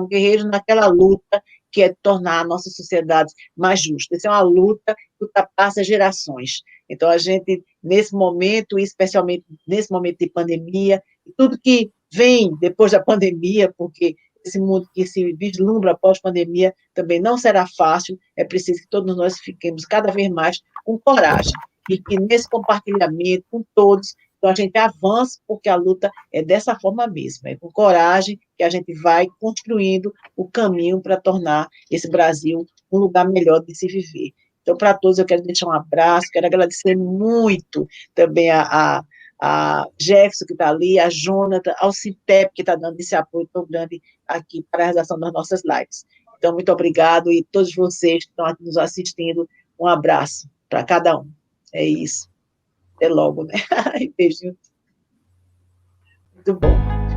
Speaker 1: naquela luta que é tornar a nossa sociedade mais justa. Isso é uma luta que ultrapassa gerações. Então, a gente, nesse momento, especialmente nesse momento de pandemia, tudo que vem depois da pandemia, porque esse mundo que se vislumbra após pandemia também não será fácil, é preciso que todos nós fiquemos cada vez mais com coragem, e que nesse compartilhamento com todos, então a gente avance, porque a luta é dessa forma mesmo, é com coragem que a gente vai construindo o caminho para tornar esse Brasil um lugar melhor de se viver. Então, para todos, eu quero deixar um abraço, quero agradecer muito também a Jefferson, que está ali, a Jonathan, ao Citep, que está dando esse apoio tão grande aqui para a realização das nossas lives. Então, muito obrigado, e todos vocês que estão aqui nos assistindo, um abraço para cada um. É isso. Até logo, né? Beijinho. Muito bom.